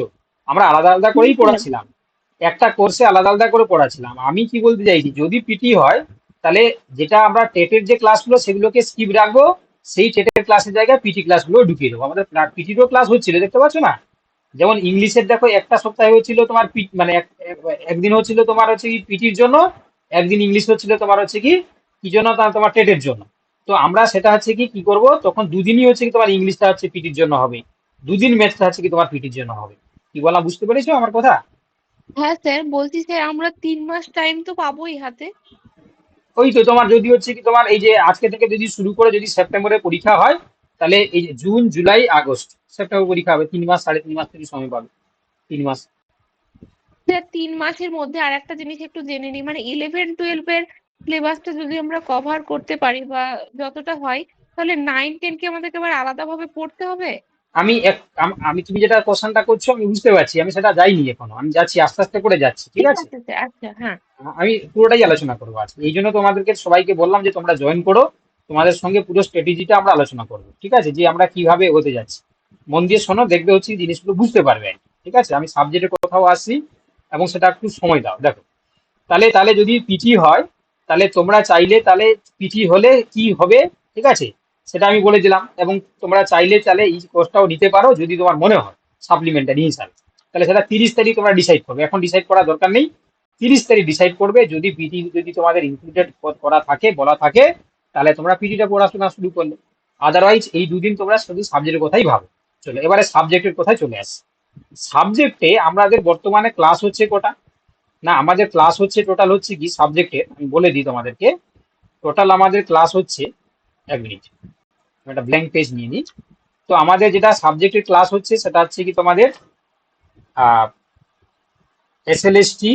আমরা আলাদা আলাদা করেই পড়াছিলাম, একটা কোর্সে আলাদা আলাদা করে পড়াছিলাম। আমি কি বলতে চাইছি, যদি পিটি হয় তাহলে যেটা আমরা টেটের যে ক্লাসগুলো সেগুলোকে স্কিপ রাখবো, সেই টেটের ক্লাসের জায়গায় পিটি ক্লাসগুলো ঢুকিয়ে দেবো। আমাদের পিটিরও ক্লাস হচ্ছিল দেখতে পাচ্ছ না, যেমন ইংলিশের দেখো একটা সপ্তাহে হচ্ছিল তোমার মানে একদিন হচ্ছিল তোমার হচ্ছে কি পিটির জন্য, একদিন ইংলিশ হচ্ছিল তোমার হচ্ছে কি কি জন্য, তোমার টেটের জন্য। তো আমরা সেটা হচ্ছে কি কি করব, তখন 2 দিনই হচ্ছে কি তোমার ইংলিশটা হচ্ছে পিটির জন্য হবে, 2 দিন ম্যাথটা হচ্ছে কি তোমার পিটির জন্য হবে। কি বলা বুঝতে পেরেছো আমার কথা? হ্যাঁ স্যার বলছি স্যার আমরা 3 মাস টাইম তো পাবোই হাতে ওই তো তোমার যদি হচ্ছে কি তোমার এই যে আজকে থেকে যদি শুরু করে যদি সেপ্টেম্বরে পরীক্ষা হয়, তাহলে এই যে জুন জুলাই আগস্ট সেপ্টেম্বর পরীক্ষা হবে, 3 মাস 3.5 মাস থেকে সময় পাবে, 3 মাস। স্যার 3 মাসের মধ্যে আর একটা জিনিস একটু জেনে নিই মানে 11-12 এর সিলেবাসটা যদি আমরা কভার করতে পারি বা যতটা হয় তাহলে 9-10 কে আমাদেরকে আবার আলাদা ভাবে পড়তে হবে আমি তুমি যেটা কোশ্চেনটা করছো আমি বুঝতে পারছি, আমি সেটা যাইনি এখনো, আমি যাচ্ছি আস্তে আস্তে করে যাচ্ছি। ঠিক ঠিক আছে, আছে স্যার আচ্ছা হ্যাঁ আমি পুরোটাই আলোচনা করবো আজকে, এই জন্য তোমাদেরকে সবাইকে বললাম যে তোমরা জয়েন করো, তোমাদের সঙ্গে পুরো স্ট্র্যাটেজিটা আমরা আলোচনা করবো। ঠিক আছে, যে আমরা কিভাবে এগোতে যাচ্ছি, মন দিয়ে শোনো, দেখবে হচ্ছে জিনিসগুলো বুঝতে পারবে আর কি। ঠিক আছে, আমি সাবজেক্টের কথাও আসছি, এবং সেটা একটু সময় দাও। দেখো তাহলে তাহলে যদি পিটি হয় তাহলে তোমরা চাইলে তাহলে পিটি হলে কি হবে, ঠিক আছে, সেটা আমি বলে দিলাম। এবং তোমরা চাইলে তাহলে এই কোর্সটাও নিতে পারো যদি তোমার মনে হয় সাপ্লিমেন্টারি হিসাবে, তাহলে সেটা 30 তারিখ তোমরা ডিসাইড করবে, এখন ডিসাইড করার দরকার নেই। 30 তারিখ ডিসাইড করবে, যদি পিটি যদি তোমাদের ইনক্লুডেড করা থাকে, বলা থাকে, তাহলে তোমরা পিটিটা পড়াশোনা শুরু করলে। আদারওয়াইজ এই দুদিন তোমরা শুধু সাবজেক্টের কথাই ভাবো। চলো এবারে সাবজেক্টের কথায় চলে আসি। সাবজেক্টে আমাদের বর্তমানে ক্লাস হচ্ছে কটা? না, আমাদের ক্লাস হচ্ছে টোটাল হচ্ছে কি সাবজেক্টে, আমি বলে দিই তোমাদেরকে। টোটাল আমাদের ক্লাস হচ্ছে, 1 মিনিট আমি একটা ব্ল্যাঙ্ক পেজ নিয়ে নিই। তো আমাদের যেটা সাবজেক্টের ক্লাস হচ্ছে সেটা হচ্ছে কি তোমাদের এসএলএসটি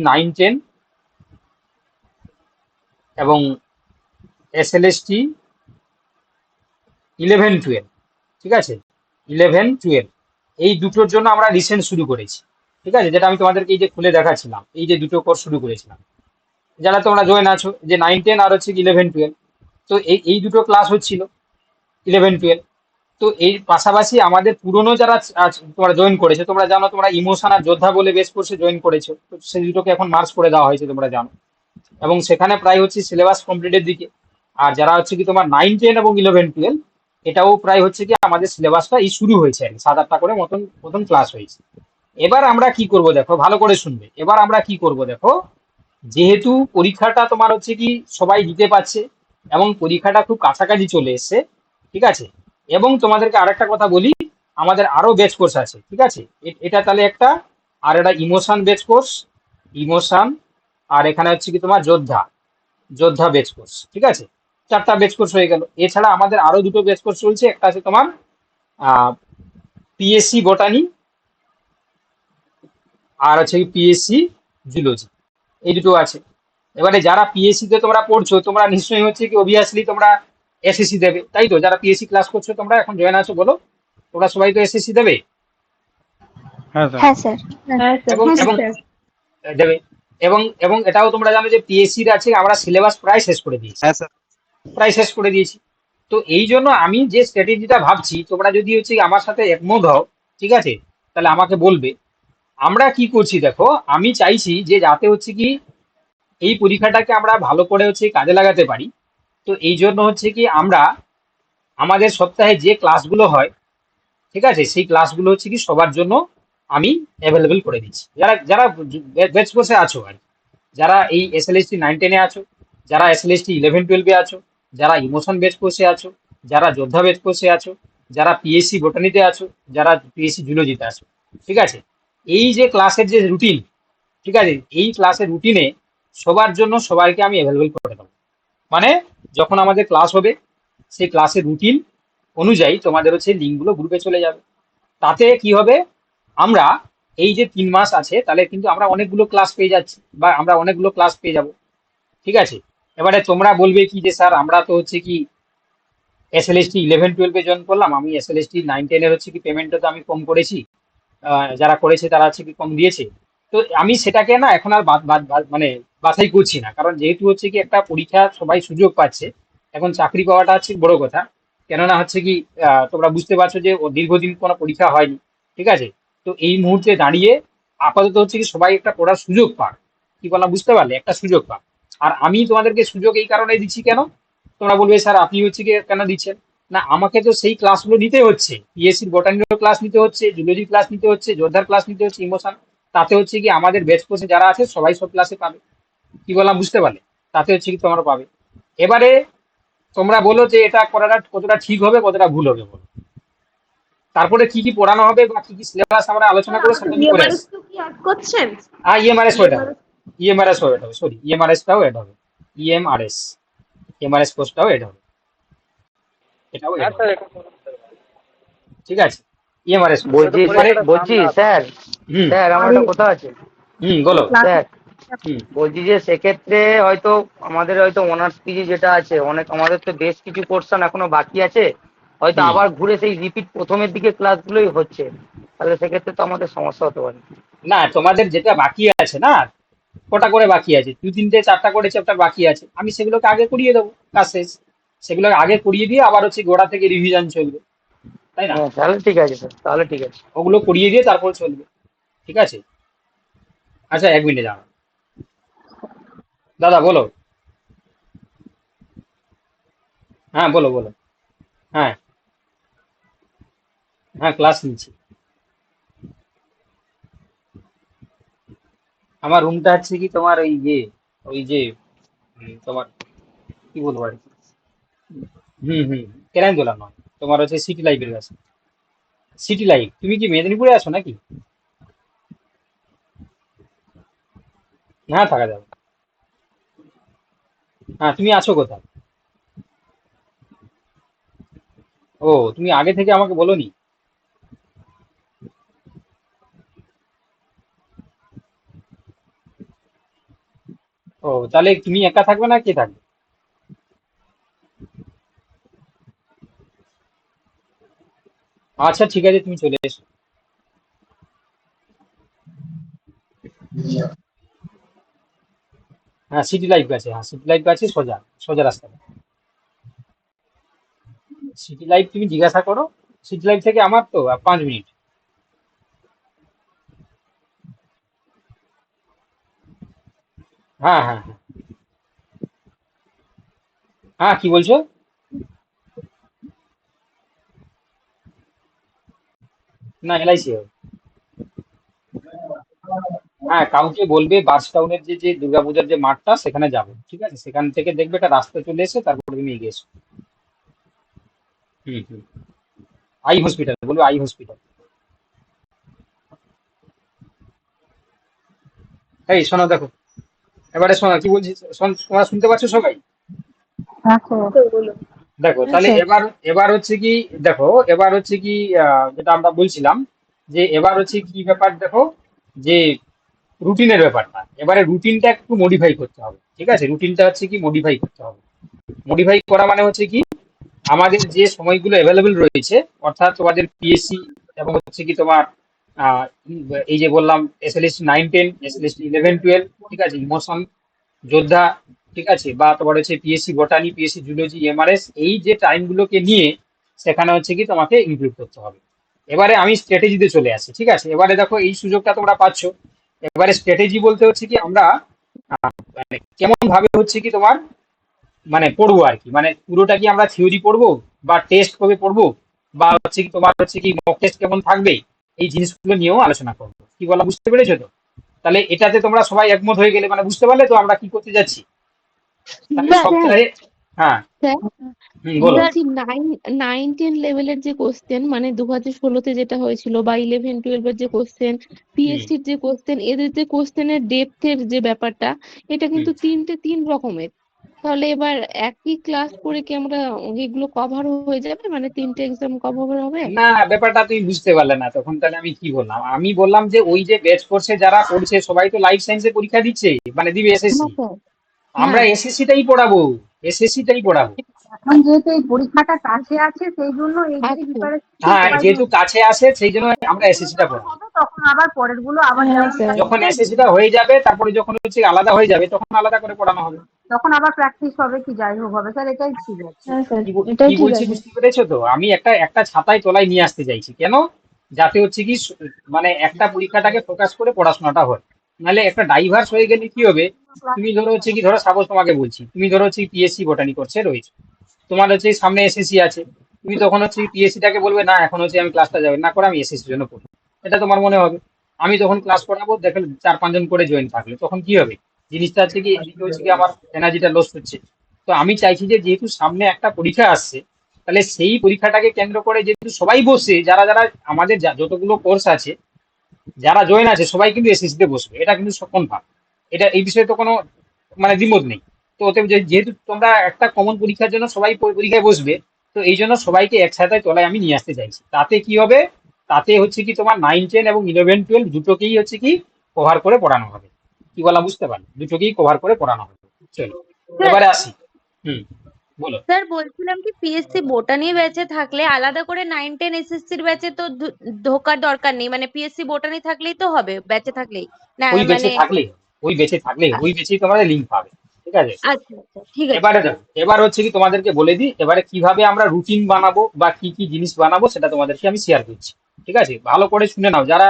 9-10 এবং এসএলএসটি 11-12, ঠিক আছে? 11-12 এই দুটোর জন্য আমরা রিসেন্ট শুরু করেছি, ঠিক আছে? যেটা আমি তোমাদেরকে এই যে খুলে দেখাচ্ছিলাম, এই যে দুটো কোর্স শুরু করেছিলাম, যারা তোমরা জয়েন আছো, যে 9-10 আর হচ্ছে 11-12। তো এই দুটো ক্লাস হচ্ছিল 11-12। তো এই পাশাপাশি আমাদের পুরনো যারা তোমরা জয়েন করেছো, তোমরা জানো তোমরা ইমোশন আর যোদ্ধা বলে বেশ কোর্সে জয়েন করেছো, তো সেই দুটোকে এখন মার্চ করে দেওয়া হয়েছে, তোমরা জানো। এবং সেখানে প্রায় হচ্ছে সিলেবাস কমপ্লিটের দিকে। আর যারা হচ্ছে কি তোমার 9-10 এবং 11-12, এটাও প্রায় হচ্ছে কি আমাদের সিলেবাসটা এই শুরু হয়েছে আর কি, 7-8টা করে মতন ক্লাস হয়েছে। এবার আমরা কি করব দেখো, ভালো করে শুনবে। এবার আমরা কি করব দেখো, যেহেতু পরীক্ষাটা তোমার হচ্ছে কি সবাই দিতে পারছে এবং পরীক্ষাটা খুব কাছাকাছি চলে এসছে, ঠিক আছে? এবং তোমাদেরকে আরেকটা কথা বলি, আমাদের আরো ব্যাচ কোর্স আছে, ঠিক আছে? এটা তাহলে একটা, আর এটা ইমোশন ব্যাচ কোর্স, ইমোশন, আর এখানে হচ্ছে কি তোমার যোদ্ধা ব্যাচ কোর্স, ঠিক আছে? 4টা ব্যাচ কোর্স হয়ে গেল। এছাড়া আমাদের আরো দুটো ব্যাচ কোর্স চলছে, একটা আছে তোমার পিএসসি বটানি, আর হচ্ছে পিএসসি জুলজি, এই দুটো আছে। এবারে যারা পিএসসি তে তোমরা পড়ছো, তোমরা নিশ্চয়ই হচ্ছে কি অবভিয়াসলি তোমরা এসএসসি দেবে, তাই তো? যারা পিএসসি ক্লাস করছো তোমরা এখন জয়েন আছো, বলো তোমরা সবাই তো এসএসসি দেবে? হ্যাঁ স্যার। হ্যাঁ স্যার। এবং এবং দেবে। এবং এবং এটাও তোমরা জানো যে পিএসসি র আছে আমরা সিলেবাস প্রায় শেষ করে দিয়েছি, হ্যাঁ স্যার। প্রায় শেষ করে দিয়েছি। তো এই জন্য আমি যে স্ট্র্যাটেজিটা ভাবছি, তোমরা যদি হচ্ছে কি আমার সাথে একমত হও, ঠিক আছে, তাহলে আমাকে বলবে। আমরা কি করছি দেখো, আমি চাইছি যে যাতে হচ্ছে কি এই পরীক্ষাটাকে আমরা ভালো করে হচ্ছে কাজে লাগাতে পারি। তো এই জন্য হচ্ছে কি আমরা আমাদের সপ্তাহে যে ক্লাসগুলো হয়, ঠিক আছে, সেই ক্লাসগুলো হচ্ছে কি সবার জন্য আমি অ্যাভেলেবেল করে দিচ্ছি। যারা যারা ব্যাচ কোর্সে আছো আর কি, যারা এই এসএলএসটি 9-10-এ আছো, যারা এসএলএসটি 11-12-এ আছো, যারা ইমোশন ব্যাচ কোর্সে আছো, যারা যোদ্ধা ব্যাচ কোর্সে আছো, যারা পিএসসি বটানিতে আছো, যারা পিএসসি জুলজিতে আছো, ঠিক আছে? এই যে ক্লাসের যে রুটিন, ঠিক আছে, এই ক্লাসের রুটিনে সবার জন্য সবাইকে আমি অ্যাভেলেবেল করে দেবো। মানে যখন আমাদের ক্লাস হবে, সেই ক্লাসের রুটিন অনুযায়ী তোমাদের হচ্ছে লিঙ্কগুলো গ্রুপে চলে যাবে। তাতে কি হবে, আমরা এই যে 3 মাস আছে, তাহলে কিন্তু আমরা অনেকগুলো ক্লাস পেয়ে যাচ্ছি, বা আমরা অনেকগুলো ক্লাস পেয়ে যাব, ঠিক আছে? এবারে তোমরা বলবে কি যে স্যার আমরা তো হচ্ছে কি এসএলএসটি 11-12-এ জয়েন করলাম, আমি এসএলএসটি 9-10-এর হচ্ছে কি পেমেন্টটা তো আমি কম করেছি, যারা করেছে তারা হচ্ছে কি কম দিয়েছে। তো আমি সেটাকে না এখন আর মানে বাছাই করছি না, কারণ যেহেতু হচ্ছে কি একটা পরীক্ষা সবাই সুযোগ পাচ্ছে, এখন চাকরি পাওয়াটা হচ্ছে বড় কথা। কেননা হচ্ছে কি তোমরা বুঝতে পারছো যে দীর্ঘদিন কোনো পরীক্ষা হয়নি, ঠিক আছে? তো এই মুহূর্তে দাঁড়িয়ে আপাতত হচ্ছে কি সবাই একটা পড়ার সুযোগ পাক, কি বললাম বুঝতে পারলে, একটা সুযোগ পাক। আর আমি তোমাদেরকে সুযোগ এই কারণে দিচ্ছি, কেন? তোমরা বলবে স্যার আপনি হচ্ছে কি কেন দিচ্ছেন? না, আমাকে তো সেই ক্লাসগুলো নিতে হচ্ছে, পিএসসির বটানির ক্লাস নিতে হচ্ছে, জুলজি ক্লাস নিতে হচ্ছে, যোদ্ধার ক্লাস নিতে হচ্ছে, ইমোশন। তাতে হচ্ছে কি আমাদের ব্যাচ কোর্সে যারা আছে সবাই সব ক্লাসে পাবে, কি বললাম বুঝতে পারলে? তাতে হচ্ছে কি তোমরা পাবে। এবারে তোমরা বলো যে এটা করাটা কতটা ঠিক হবে, কতটা ভুল হবে, বলো। তারপরে কি কি পড়ানো হবে বা কি কি সিলেবাস আমরা আলোচনা করে সেটা আমি করে ইএমআরএস আসি। তো কি অ্যাড করছেন? ইএমআরএস ওয়েট হবে, ইএমআরএস ওয়েট হবে, সরি ইএমআরএসটাও এড হবে, ইএমআরএস এমআরএস কোর্সটাও এড হবে, এটাও add হবে, ঠিক আছে? ইএমআরএস বলছি স্যার, হুম স্যার আমার একটা কথা আছে বলো। স্যার। হুম বলছি যে সেক্ষেত্রে হয়তো আমাদের হয়তো অনার্স পিজি যেটা আছে, অনেক আমাদের তো বেশ কিছু পোর্শন এখনো বাকি আছে, হয়তো হুম। আবার ঘুরে সেই রিপিট প্রথমের দিকে ক্লাসগুলোই হচ্ছে, তাহলে সেক্ষেত্রে তো আমাদের সমস্যা হতে পারে। না, তোমাদের যেটা বাকি আছে না, কটা করে বাকি আছে, 2-3-4টা করে চ্যাপ্টার বাকি আছে, আমি সেগুলোকে আগে করিয়ে দেবো, কাজ শেষ। সেগুলো আগে করিয়ে দিয়ে আবার হচ্ছে গোড়া থেকে রিভিশন চলবে, তাই না? হ্যাঁ তাহলে ঠিক আছে স্যার, তাহলে ঠিক আছে। ওগুলো করিয়ে দিয়ে তারপর চলবে, ঠিক আছে? আচ্ছা 1 মিনিট দাঁড়াও, দাদা বলো। হ্যাঁ বলো বলো। হ্যাঁ হ্যাঁ, ক্লাস নিচ্ছি। আমার রুমটা হচ্ছে কি তোমার ওই যে তোমার কি বলবো আর কি। হুম, কেরানীতলা নয়, তোমার হচ্ছে সিটি লাইফের কাছে। সিটি লাইফ, তুমি কি মেদিনীপুরে আছো নাকি? হ্যাঁ, থাকা যাবে। হ্যাঁ, তুমি আছো কোথায়? ও, তুমি আগে থেকে আমাকে বলোনি। ও, তাহলে তুমি একা থাকবে না কে থাকবে? আচ্ছা ঠিক আছে, তুমি চলে এসো। হ্যাঁ, সিটি লাইফ আছে, হ্যাঁ সিটি লাইফ আছে, সোজা সোজা রাস্তা। সিটি লাইফ তুমি জিজ্ঞাসা করো, সিটি লাইফ থেকে আমার তো 5 মিনিট। হ্যাঁ হ্যাঁ হ্যাঁ। হ্যাঁ, কি বলছো? না, এলআইসি হবে। হ্যাঁ, কাউকে বলবে বাস টাউনের যে দুর্গাপূজার যে মাঠটা সেখানে যাবো, ঠিক আছে? সেখান থেকে দেখবে একটা রাস্তা চলে এসে তারপরে তুমি এগিয়ে এসো। হুম। আই হসপিটাল বলবে, আই হসপিটাল। এই শোনো, দেখো, এবারে শোনো কি বলছি। তোমরা শুনতে পাচ্ছ সবাই? দেখো, দেখো হ্যাঁ তাহলে স্যার। এবার এবার হচ্ছে কি, দেখো এবার হচ্ছে কি, যেটা আমরা বলছিলাম, যে এবার হচ্ছে কি ব্যাপার, দেখো, যে রুটিনের ব্যাপারটা, এবারে রুটিনটা একটু মডিফাই করতে হবে, ঠিক আছে? রুটিনটা হচ্ছে কি মডিফাই করতে হবে। মডিফাই করা মানে হচ্ছে কি, আমাদের যে সময়গুলো অ্যাভেলেবেল রয়েছে, অর্থাৎ তোমাদের পিএসসি এবং হচ্ছে কি তোমার আহ, এই যে বললাম এসএলএসটি 9-10, এসএলএসটি 11-12, ঠিক আছে, ইমোশন, যোদ্ধা, ঠিক আছে, বা তোমার হচ্ছে পিএসসি বটানি, পিএসসি জুলজি, এমআরএস, এই যে টাইমগুলোকে নিয়ে সেখানে হচ্ছে কি তোমাকে ইনক্লুড করতে হবে। এবারে আমি স্ট্র্যাটেজিতে চলে আসি, ঠিক আছে? এবারে দেখো এই সুযোগটা তোমরা পাচ্ছ। এবারে স্ট্র্যাটেজি বলতে হচ্ছে কি আমরা মানে কেমন ভাবে হচ্ছে কি তোমার মানে পড়বো আর কি, মানে পুরোটা কি আমরা থিওরি পড়বো বা টেস্ট কবে পড়বো, বা হচ্ছে কি তোমার হচ্ছে কি মক টেস্ট কেমন থাকবে, এই জিনিসগুলো নিয়েও আলোচনা করবো। কি বলা, বুঝতে পেরেছো তো? তাহলে এটাতে তোমরা সবাই একমত হয়ে গেলে, মানে বুঝতে পারলে তো আমরা কি করতে যাচ্ছি। তাহলে স্যার, সপ্তাহে, হ্যাঁ, স্যার বলো। বলছি নাইন টেন লেভেলের যে কোশ্চেন মানে 2016-তে যেটা হয়েছিল বা 11-12 এর যে কোশ্চেন, হুম পিএসসির যে কোশ্চেন, এদের যে কোশ্চেনের ডেপথের যে ব্যাপারটা, এটা হুম কিন্তু তিন রকমের। তাহলে এবার একই ক্লাস করে কি আমরা এগুলো কভার হয়ে যাবে, মানে তিনটে এক্সাম কভার হবে? না, ব্যাপারটা তুমি বুঝতে পারলে না, তখন তাহলে আমি কি বললাম? আমি বললাম যে ওই যে ব্যাচ কোর্সে যারা পড়ছে সবাই তো লাইফ সায়েন্সে পরীক্ষা দিচ্ছে, মানে দিবে হ্যাঁ এসএসসি। স্যার। আমরা হ্যাঁ এসএসসিটাই পড়াবো, এসএসসিটাই পড়াবো। এখন যেহেতু এই পরীক্ষাটা কাছে আছে সেই জন্য এইটাই আচ্ছা। প্রিপারেশন হ্যাঁ, সবাই যেহেতু নিচ্ছে। কাছে আসে সেই জন্য আমরা এগুলো এসএসসিটা যখন পড়াবো। হবে তখন আবার পরের গুলো আবার হ্যাঁ যেমন স্যার। যখন প্র্যাকটিস এসএসসিটা হয়ে যাবে, তারপরে যখন হচ্ছে আলাদা হয়ে যাবে, তখন আলাদা করে পড়ানো হবে। তখন আবার প্র্যাকটিস হবে কি যাই হোক হবে স্যার, এটাই ঠিক আছে। হ্যাঁ স্যার, কি এটাই ঠিক বলছি আছে। বুঝতে পেরেছো তো? আমি একটা একটা ছাতায় তলায় নিয়ে আসতে চাইছি, কেন? যাতে হচ্ছে কি মানে একটা পরীক্ষাটাকে ফোকাস করে পড়াশোনাটা হয়। নাহলে একটা ডাইভার্স হয়ে গেলে কি হবে? তুমি ধরো হচ্ছে কি, ধরো সাপোজ তোমাকে বলছি, তুমি ধরো হচ্ছে পিএসসি বটানি করছে রয়েছে, তোমার হচ্ছে সামনে এসএসসি আছে, তুমি তখন হচ্ছে পিএসসিটাকে বলবে না, এখন হচ্ছে আমি ক্লাসটা যাবে না করে আমি এসএসসির জন্য পড়ি, এটা তোমার মনে হবে। আমি তখন ক্লাস করাবো, দেখো 4-5 জন করে জয়েন থাকলে তখন কি হবে? জিনিসটা হচ্ছে কি, এদিকে হচ্ছে কি আমার এনার্জিটা লস হচ্ছে। তো আমি চাইছি যে যেহেতু সামনে একটা পরীক্ষা আসছে, তাহলে সেই পরীক্ষাটাকে কেন্দ্র করে যেহেতু সবাই বসে, যারা যারা আমাদের যতগুলো কোর্স আছে, যারা জয়েন আছে সবাই কিন্তু এসএসসি তে বসবে, এটা কিন্তু কনফার্ম। এটা এই বিষয়ে তো কোনো মানে দ্বিমত নেই। তো ওতে যেহেতু তোমরা একটা কমন পরীক্ষার জন্য সবাই পরীক্ষায় বসবে, তো এই জন্য সবাইকে একসাথে তলায় আমি নিয়ে আসতে চাইছি। তাতে কি হবে? তাতে হচ্ছে কি তোমার 9-10 এবং 11-12 দুটোকেই হচ্ছে কি কভার করে পড়ানো হবে। কি বলা, বুঝতে পারলে? দুটোকেই কভার করে পড়ানো হবে। চলো, স্যার এবারে আসি। হুম, বলো। স্যার বলছিলাম কি পিএসসি বোটানি ব্যাচে থাকলে আলাদা করে 9-10 এসএসসির ব্যাচে তো ঢোকার দরকার নেই, মানে পিএসসি বোটানি থাকলেই তো হবে, ব্যাচে থাকলেই না ওই বেঁচে মানে। থাকলে, ওই বেঁচে থাকলে ওই বেঁচেই তোমরা লিঙ্ক পাবে, ঠিক আছে? আচ্ছা আচ্ছা ঠিক আছে। এবারে দেখো, এবার হচ্ছে কি তোমাদেরকে বলে দিই, এবারে কিভাবে আমরা রুটিন বানাবো বা কি কি জিনিস বানাবো সেটা তোমাদেরকে আমি শেয়ার করছি, ঠিক আছে? ভালো করে শুনে নাও, যারা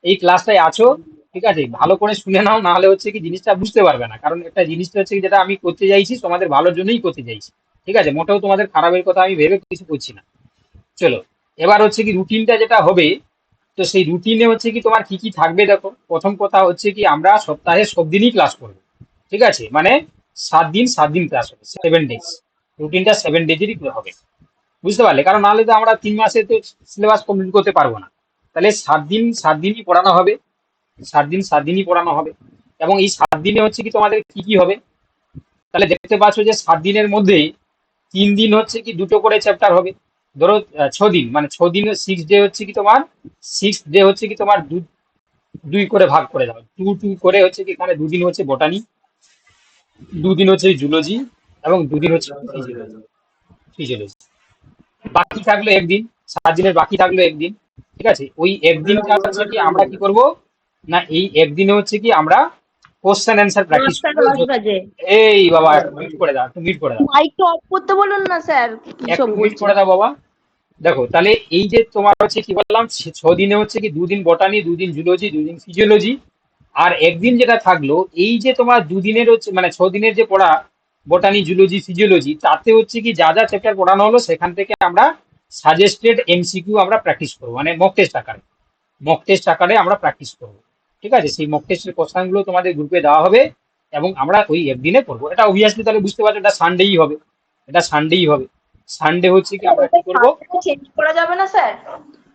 এই ক্লাসটায় আছো, ঠিক আছে, ভালো করে শুনে নাও, না হলে হচ্ছে কি জিনিসটা বুঝতে পারবে না। কারণ একটা জিনিসটা হচ্ছে কি, যেটা আমি করতে চাইছি তোমাদের ভালোর জন্যই করতে চাইছি। ঠিক আছে, মোটেও তোমাদের খারাপের কথা আমি ভেবে কিছু করছি না। চলো, এবার হচ্ছে কি রুটিনটা যেটা হবে, তো সেই রুটিনে হচ্ছে কি তোমার কি কি থাকবে দেখো। প্রথম কথা হচ্ছে কি আমরা সপ্তাহে সব দিনই ক্লাস করবো, ঠিক আছে, মানে 7 দিন ক্লাস হবে, 7 ডেজ। রুটিনটা 7 ডেজেরই হবে, বুঝতে পারলে? কারণ নাহলে তো আমরা 3 মাসে তো সিলেবাস কমপ্লিট করতে পারবো না। তাহলে 7 দিনই পড়ানো হবে, 7 দিনই পড়ানো হবে। এবং এই 7 দিনে হচ্ছে কি তোমাদের কি কি হবে, তাহলে দেখতে পাচ্ছ যে 7 দিনের মধ্যে 3 দিন হচ্ছে কি দুটো করে চ্যাপ্টার হবে। ধরো 6 দিন, মানে 6 দিন 6 ডে হচ্ছে কি তোমার 6 ডে হচ্ছে কি তোমার দুই করে ভাগ করে দাও, 2 করে হচ্ছে কি এখানে 2 দিন হচ্ছে বোটানি, 2 দিন হচ্ছে জুলজি, এবং 2 দিন হচ্ছে ফিজিওলজি। বাকি থাকলো একদিন, 7 দিনের বাকি থাকলো একদিন, ঠিক আছে। ওই একদিনটা হচ্ছে কি আমরা কি করব না, এই একদিনে হচ্ছে কি আমরা কোশ্চেন অ্যান্সার প্র্যাকটিস করবো। এই বাবা একটু মিউট করে দাও, একটু মিউট করে দাও, মাইকটা অফ করতে বলুন না স্যার, কি সব একটু মিউট বলছেন। করে দাও বাবা। দেখো তাহলে এই যে তোমার হচ্ছে কি বললাম 6 দিনে হচ্ছে কি 2 দিন বোটানি, 2 দিন জুলজি, 2 দিন ফিজিওলজি, আর একদিন যেটা থাকলো এই যে তোমার 2 দিনের হচ্ছে মানে 6 দিনের যে পড়া বোটানি, জুলজি, ফিজিওলজি, তাতে হচ্ছে কি যা যা চ্যাপ্টার পড়ানো হলো সেখান থেকে আমরা সাজেস্টেড এমসিকিউ আমরা প্র্যাকটিস করবো, মানে মক টেস্ট আকারে আমরা প্র্যাকটিস করবো, ঠিক আছে। সেই মক টেস্টের কোশ্চেন গুলো তোমাদের গ্রুপে দেওয়া হবে এবং আমরা ওই একদিনে পড়বো। এটা অবভিয়াসলি তাহলে বুঝতে পারছো এটা সানডেই হবে, এটা সানডেই হবে। সানডে হচ্ছে কি আমরা কি করবো, চেঞ্জ করা যাবে না স্যার?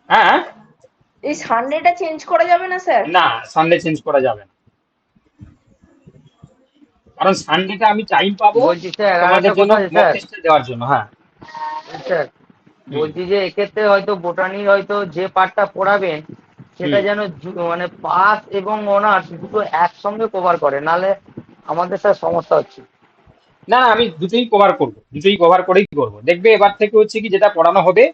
হ্যাঁ, এই সানডেটা চেঞ্জ করা যাবে না স্যার? না সানডে চেঞ্জ করা যাবে না, কারণ সানডেটা আমি টাইম পাবো বলছি স্যার আর তোমাদের একটা জন্য কথা আছে মক স্যার। টেস্টে দেওয়ার জন্য। হ্যাঁ, স্যার বলছি যে এক্ষেত্রে হয়তো বোটানির হয়তো যে পার্টটা পড়াবেন সেটা যেন মানে পাস এবং অনার্স দুটো একসঙ্গে কভার করে, নালে আমাদের স্যার সমস্যা হচ্ছে। না না, আমি দুটোই কভার করবো, দুটোই কভার করেই করবো। দেখবে এবার থেকে হচ্ছে কি যেটা পড়ানো হবে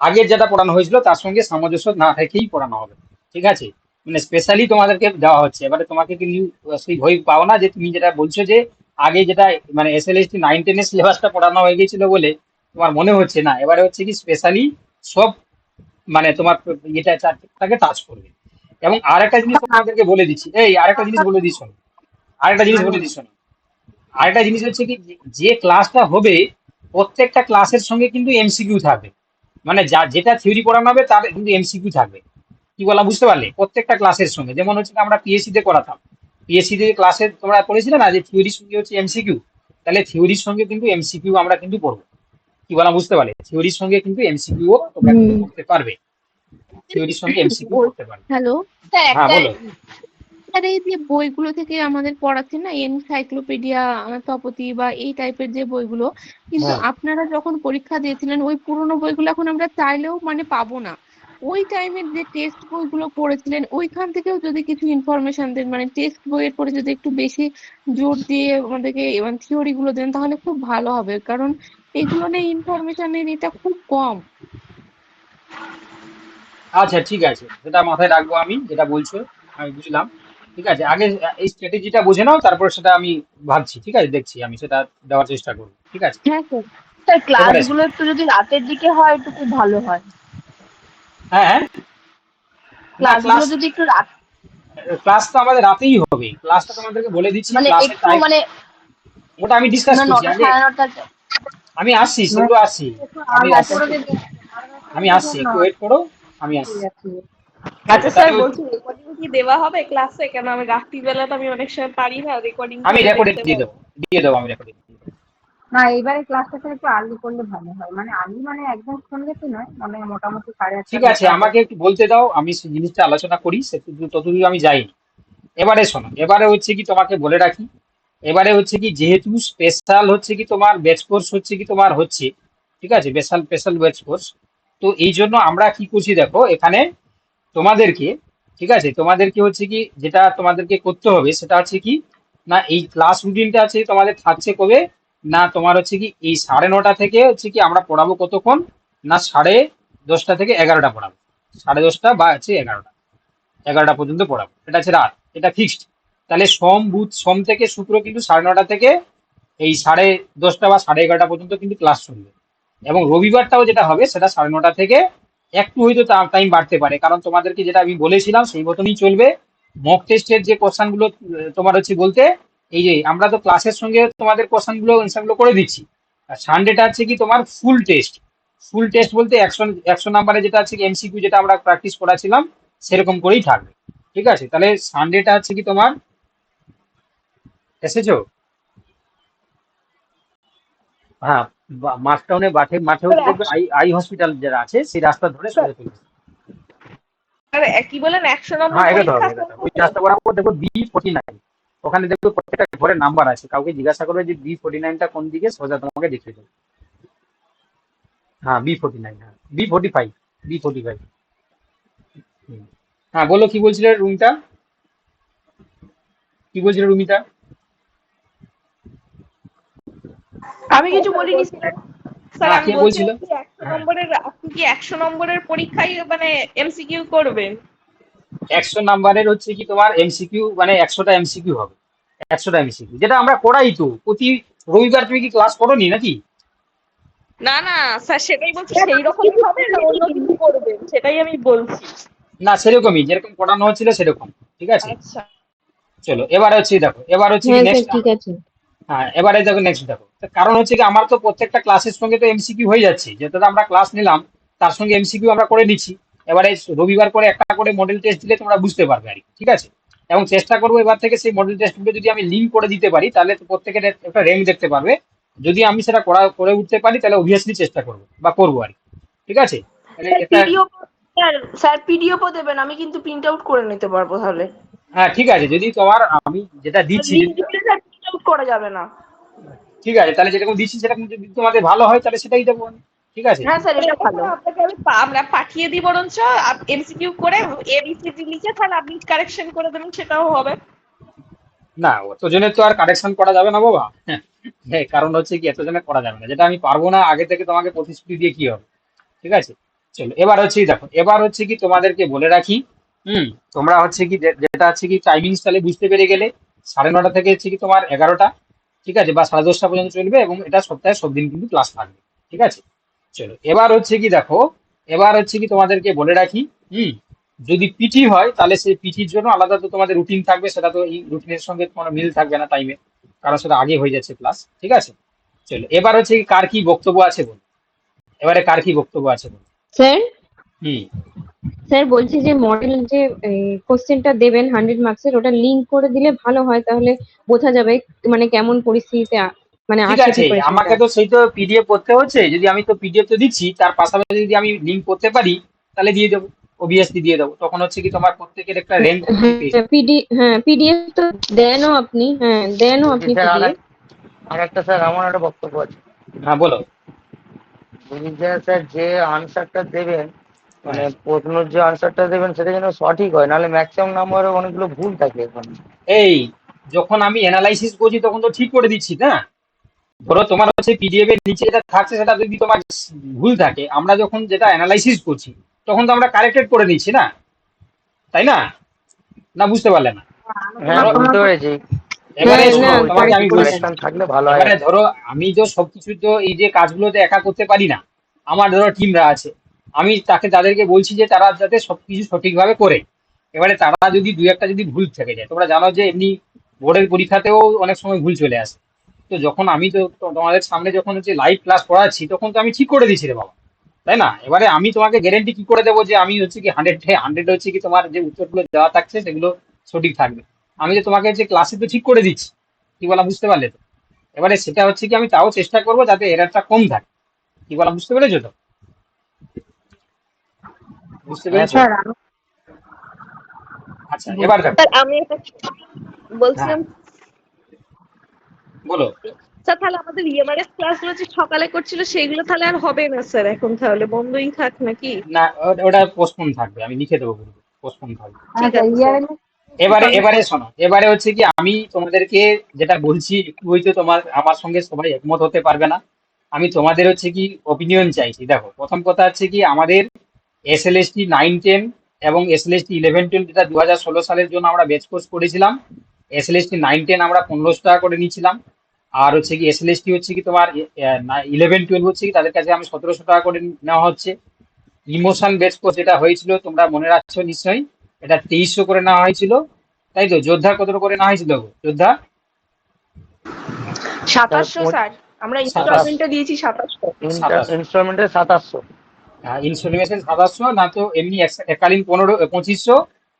আগের যেটা পড়ানো হয়েছিল তার সঙ্গে সামঞ্জস্য না থেকেই পড়ানো হবে, ঠিক আছে। মানে স্পেশালি তোমাদেরকে দেওয়া হচ্ছে। এবারে তোমাকে কিন্তু সেই ভয় পাও না যে তুমি যেটা বলছো যে আগে যেটা মানে SLST 9-10 সিলেবাসটা পড়ানো হয়ে গেছিল বলে তোমার মনে হচ্ছে না, এবারে হচ্ছে কি স্পেশালি সব মানে তোমার তাকে টাচ করবে। এবং আরেকটা জিনিস তোমাদেরকে বলে দিচ্ছি, এই আরেকটা জিনিস বলে দিচ্ছ, আরেকটা জিনিস বলে দিচ্ছ, আরেকটা জিনিস হচ্ছে কি যে ক্লাসটা হবে প্রত্যেকটা ক্লাসের সঙ্গে কিন্তু এমসিকিউ থাকবে, মানে যেটা থিওরি পড়ানো হবে তার কিন্তু এমসিকিউ থাকবে। কি বলা বুঝতে পারলে? প্রত্যেকটা ক্লাসের সঙ্গে, যেমন হচ্ছে আমরা পিএসসি তে করাতাম, পিএসসি তে ক্লাসে তোমরা পড়েছিলে না যে থিওরির সঙ্গে হচ্ছে এমসিকিউ, তাহলে থিওরির সঙ্গে কিন্তু এমসিকিউ আমরা কিন্তু পড়বো। কি বলা বুঝতে পারলে? থিওরির সঙ্গে কিন্তু এমসিকিউ তোমরা কিন্তু পড়তে পারবে, থিওরির সঙ্গে এমসিকিউ পড়তে পারবে। হ্যালো স্যার, হ্যাঁ বলো। স্যার এই যে বইগুলো থেকে আমাদের পড়াচ্ছে না, এনসাইক্লোপিডিয়া তপতি বা এই টাইপের যে বইগুলো, কিন্তু হ্যাঁ, আপনারা যখন পরীক্ষা দিয়েছিলেন ওই পুরোনো বইগুলো এখন আমরা চাইলেও মানে পাবো না। ওই টাইমের যে টেক্সট বইগুলো পড়েছিলেন ওইখান থেকেও যদি কিছু ইনফরমেশন দেন, মানে টেক্সট বইয়ের পরে যদি একটু বেশি জোর দিয়ে আমাদেরকে মানে থিওরি গুলো দেন তাহলে খুব ভালো হবে, কারণ এগুলো নিয়ে ইনফরমেশনের এটা খুব কম। আচ্ছা ঠিক আছে, সেটা মাথায় রাখবো, আমি যেটা বলছো আমি বুঝলাম। ঠিক আছে, আগে এই স্ট্র্যাটেজিটা বুঝে নাও, তারপর সেটা আমি ভাবছি, ঠিক আছে, দেখছি আমি সেটা দেওয়ার চেষ্টা করবো, ঠিক আছে। হ্যাঁ স্যার। স্যার এবারে ক্লাসগুলো একটু যদি রাতের দিকে হয় একটু খুব ভালো হয়। হ্যাঁ হ্যাঁ, না ক্লাসগুলো যদি একটু রাত ক্লাস তো আমাদের রাতেই হবে, ক্লাসটা তোমাদেরকে বলে দিচ্ছি মানে ক্লাসের একটু টাইম, মানে ওটা আমি ডিসকাস করছি 9টা আগে। 9:30 আমি আসছি, সেগুলো আসছি, আমি আসছি, আমি আসছি, একটু ওয়েট করো, আমি আসছি। আচ্ছা স্যার, তাহলে বলছি রেকর্ডিং কি দেওয়া হবে ক্লাসে? কেন আমি রাত্রিবেলা তো আমি অনেক সময় পারি না, রেকর্ডিং আমি করে রেকর্ডিং দেখতে দিয়ে পাবো। দেবো, দিয়ে দেবো আমি রেকর্ডিং। না, এবারে ক্লাসটা একটু আর্লি করলে ভালো হয়, মানে আর্লি মানে একদম সন্ধ্যে তো নয়, মানে মোটামুটি 8:30 ঠিক আছে, 9টা। আমাকে একটু বলতে দাও, আমি সেই জিনিসটা আলোচনা করি, ততদূর আমি যাইনি। এবারে শোনো, এবারে হচ্ছে কি তোমাকে বলে রাখি, এবারে হচ্ছে কি যেহেতু স্পেশাল হচ্ছে কি তোমার ব্যাচ কোর্স হচ্ছে কি তোমার হচ্ছে, ঠিক আছে, স্পেশাল স্পেশাল ব্যাচ কোর্স, তো এই জন্য আমরা কি করছি দেখো এখানে তোমাদেরকে, ঠিক আছে, তোমাদেরকে হচ্ছে কি যেটা তোমাদেরকে করতে হবে সেটা হচ্ছে কি না, এই ক্লাস রুটিনটা আছে তোমাদের থাকছে কবে না, তোমার হচ্ছে কি এই 9:30 থেকে হচ্ছে কি আমরা পড়াবো কতক্ষণ না 10:30 থেকে 11টা পড়াবো, 10:30 বা হচ্ছে 11টা পর্যন্ত পড়াবো, এটা হচ্ছে রাত, এটা ফিক্সড। তাহলে সোম থেকে শুক্র কিন্তু 9:30 থেকে এই 10:30 বা 11:30 পর্যন্ত কিন্তু ক্লাস চলবে। এবং রবিবারটাও যেটা হবে সেটা 9:30 থেকে একটু হয়তো টাইম বাড়তে পারে, কারণ তোমাদেরকে যেটা আমি বলেছিলাম সেই মতনই চলবে। মক টেস্টের যে কোশ্চেন গুলো তোমার হচ্ছে বলতে এই যে আমরা তো ক্লাসের সঙ্গে তোমাদের কোশ্চেন গুলো অ্যান্সার গুলো করে দিচ্ছি, আর সানডেটা হচ্ছে কি তোমার ফুল টেস্ট বলতে 100 নাম্বারে যেটা আছে এমসিকিউ যেটা আমরা প্র্যাকটিস করাছিলাম সেরকম করেই থাকবে। ঠিক আছে, তাহলে সানডেটা হচ্ছে কি তোমার, এসেছো? হ্যাঁ, মাস্টাউনে মাঠে উঠে দেখবে আই হসপিটাল যেটা আছে সেই রাস্তা ধরে সোজা চলে আসবে। আর কি বলেন 100 নম্বর হ্যাঁ, এগোতে হবে পরীক্ষা এগোতে হবে। ওই রাস্তা বরাবর দেখো B49, ওখানে দেখবে প্রত্যেকটা ঘরের নাম্বার আছে, কাউকে জিজ্ঞাসা করবে যে B49টা কোন দিকে, সোজা তোমাকে দেখিয়ে দেবে। হ্যাঁ B49, হ্যাঁ B45। হ্যাঁ বলো, কি বলছিলে রুমিতা? কি বলছিলে রুমিতা? আমি কিছু বলিনি স্যার। স্যার হ্যাঁ, আমি কে বলছিল? বলছিলাম কি 100 নম্বরের, আপনি কি 100 নম্বরের পরীক্ষায় মানে এমসিকিউ করবেন? 100 নাম্বারের হচ্ছে কি তোমার এমসিকিউ, মানে 100টা এমসিকিউ হবে। 100টা এমসিকিউ যেটা আমরা করাই তো প্রতি রবিবার। তুমি কি ক্লাস করোনি নাকি? না না স্যার, সেটাই বলছি, সেই রকমই হবে না অন্য কিছু করবেন, সেটাই আমি বলছি। না, সেরকমই যেরকম পড়ানো হচ্ছিল সেরকম। ঠিক আছে, আচ্ছা, চলো এবারে হচ্ছে দেখো, এবার হচ্ছে কি হ্যাঁ স্যার নেক্সট। ঠিক আছে। হ্যাঁ, এবারে দেখো নেক্সট দেখো, তো কারণ হচ্ছে কি আমার তো প্রত্যেকটা ক্লাসের সঙ্গে তো এমসিকিউ হয়ে যাচ্ছে, যেটা আমরা ক্লাস নিলাম তার সঙ্গে এমসিকিউ আমরা করে নিচ্ছি। এবারে রবিবার করে একটা করে মডেল টেস্ট দিলে তোমরা বুঝতে পারবে আর কি। ঠিক আছে, এবং চেষ্টা করবো এবার থেকে সেই মডেল টেস্টগুলো যদি আমি লিঙ্ক করে দিতে পারি তাহলে তো প্রত্যেকের একটা র্যাঙ্ক দেখতে পারবে। যদি আমি সেটা করে উঠতে পারি তাহলে অবভিয়াসলি চেষ্টা করবো বা করবো আর কি। ঠিক আছে, তাহলে এটা স্যার পিডিএফও দেবেন, আমি কিন্তু প্রিন্ট আউট করে নিতে পারবো তাহলে। হ্যাঁ ঠিক আছে, যদি তোমার আমি যেটা দিচ্ছি লিঙ্ক যদি, দিলে স্যার প্রিন্ট আউট করা যাবে না। ঠিক আছে তাহলে যেরকম দিচ্ছি সেরকম যদি তোমাদের ভালো হয় তাহলে সেটাই দেবো আমি। ঠিক আছে, হ্যাঁ স্যার এটা ভালো। আপনাকে আমরা পাঠিয়ে দিই, বরঞ্চ এমসিকিউ করে এবিসিডি লিখে তাহলে আপনি কারেকশন করে দেবেন, সেটাও হবে। না অতজনের তো আর কারেকশন করা যাবে না বাবা। হ্যাঁ, কারণ হচ্ছে কি এতজনে করা যাবে না, যেটা আমি পারবো না আগে থেকে তোমাকে প্রতিশ্রুতি দিয়ে কি হবে। ঠিক আছে, চলো এবার হচ্ছে কি দেখো, এবার হচ্ছে কি তোমাদেরকে বলে রাখি। তোমরা হচ্ছে কি যেটা হচ্ছে কি টাইমিংস তাহলে বুঝতে পেরে গেলে, 9:30 থেকে হচ্ছে কি তোমার 11টা। ঠিক আছে, বা 10:30 পর্যন্ত চলবে, এবং এটা সপ্তাহে সব দিন কিন্তু ক্লাস থাকবে। ঠিক আছে, চলো এবার হচ্ছে কি দেখো, এবার হচ্ছে কি তোমাদেরকে বলে রাখি। হুম যদি পিটি হয় তাহলে সেই পিটির জন্য আলাদা তো তোমাদের রুটিন থাকবে, সেটা তো এই রুটিনের সঙ্গে কোনো মিল থাকবে না টাইমে, কারণ সেটা আগে হয়ে যাচ্ছে ক্লাস। ঠিক আছে, চলো এবার হচ্ছে কি কার কি বক্তব্য আছে বল, এবারে কার কি বক্তব্য আছে বল। স্যার হুম স্যার বলছি যে মডেল যে কোশ্চেনটা দেবেন 100 মার্কসের, ওটা লিংক করে দিলে ভালো হয়, তাহলে বোঝা যাবে মানে কেমন পরিস্থিতিতে মানে ঠিক আছে আছে, প্রিপারেশনটা। আমাকে তো সেই তো পিডিএফ করতে হচ্ছে, যদি আমি তো পিডিএফ তো দিচ্ছি, তার পাশাপাশি যদি আমি লিঙ্ক করতে পারি তাহলে দিয়ে দেবো, অবভিয়াসলি দিয়ে দেবো। তখন হচ্ছে কি তোমার প্রত্যেকের একটা র্যাঙ্ক তুমি পেয়ে যাবে। হ্যাঁ পিডিএফ তো দেনও আপনি, হ্যাঁ দেনও বলছি আপনি স্যার পিডিএফ। আর একটা স্যার আমার একটা বক্তব্য আছে। হ্যাঁ বলো। বলছি যে স্যার যে আনসারটা দেবেন, মানে হ্যাঁ, প্রশ্নের যে আনসারটা দেবেন সেটা যেন সঠিক হয়, নাহলে ম্যাক্সিমাম নাম্বারে অনেকগুলো ভুল থাকে এখন। এই যখন আমি অ্যানালাইসিস করছি তখন তো ঠিক করে দিচ্ছি না। ধরো তোমার হচ্ছে পিডিএফ এর নিচে যেটা থাকছে সেটা যদি তোমার ভুল থাকে, আমরা যখন যেটা অ্যানালাইসিস করছি তখন তো আমরা কারেক্টেড করে দিচ্ছি না, তাই না? না বুঝতে পারলে না? হ্যাঁ ধরো বুঝতে পেরেছি। এবারে হ্যাঁ, শোনো না, তোমাকে আমি বলছি, কারেকশন থাকলে ভালো হয়। এবারে ধরো আমি তো সবকিছু তো এই যে কাজগুলো তো একা করতে পারি না, আমার ধরো টিমরা আছে, আমি তাদেরকে বলছি যে তারা যাতে সবকিছু সঠিকভাবে করে। এবারে তারা যদি দুই একটা যদি ভুল থেকে যায়, তোমরা জানো যে এমনি বোর্ডের পরীক্ষাতেও অনেক সময় ভুল চলে আসে। তো যখন আমি তো তোমাদের সামনে যখন হচ্ছে লাইভ ক্লাস করাচ্ছি তখন তো আমি ঠিক করে দিচ্ছি রে বাবা, তাই না? এবারে আমি তোমাকে গ্যারেন্টি কি করে দেবো যে আমি হচ্ছে কি 100 হচ্ছে কি তোমার যে উত্তরগুলো দেওয়া থাকছে সেগুলো সঠিক থাকবে? আমি যে তোমাকে হচ্ছে ক্লাসে তো ঠিক করে দিচ্ছি, কি বলা বুঝতে পারলে তো? এবারে সেটা হচ্ছে কি আমি তাও চেষ্টা করবো যাতে এরারটা কম থাকে, কি বলা বুঝতে পেরেছো তো? বুঝতে হ্যাঁ পেরেছো? স্যার। স্যার আচ্ছা এবার দেখো। স্যার আমি একটা হ্যাঁ বলছিলাম, বলো। স্যার তাহলে আমাদের ইএমআরএস ক্লাসগুলো যে সকালে করছিল সেগুলো তাহলে আর হবে না স্যার, এখন তাহলে বন্ধই থাক নাকি? না, ওটা পোস্টপোন থাকবে, আমি লিখে দেবো, পোস্টপোন থাকবে। ঠিক আচ্ছা আছে স্যার। ইয়ার এবারে শোনো, এবারে হচ্ছে কি আমি তোমাদেরকে যেটা বলছি একটু হয়তো তোমার আমার সঙ্গে সবাই একমত হতে পারবে না, আমি তোমাদের হচ্ছে কি ওপিনিয়ন চাইছি। দেখো প্রথম কথা হচ্ছে কি আমাদের এসএলএসটি 9-10 এবং এসএলএসটি 11-12 যেটা 2016 সালের জন্য আমরা ব্যাচ কোর্স করেছিলাম, এসএলএসটি 9-10 আমরা 1500 টাকা করে নিয়েছিলাম। আর হচ্ছে কি এসএলএসটি হচ্ছে কি তোমার 11-12 হচ্ছে কি তাদের কাছে আমি 1700 টাকা করে নেওয়া হচ্ছে। ইমোশন বেস কোর্স যেটা হয়েছিল তোমরা মনে রাখছো নিশ্চয়ই, এটা 2300 করে নেওয়া হয়েছিল, তাই তো? যোদ্ধা কত করে নেওয়া হয়েছিল গো? যোদ্ধা 2700 স্যার, আমরা সাতাশ ইনস্টলমেন্টে দিয়েছি 2700। 2700 ইনস্টলমেন্টে 2700। ইনস্টলেশন 2700, না তো এমনি এককালীন 2500,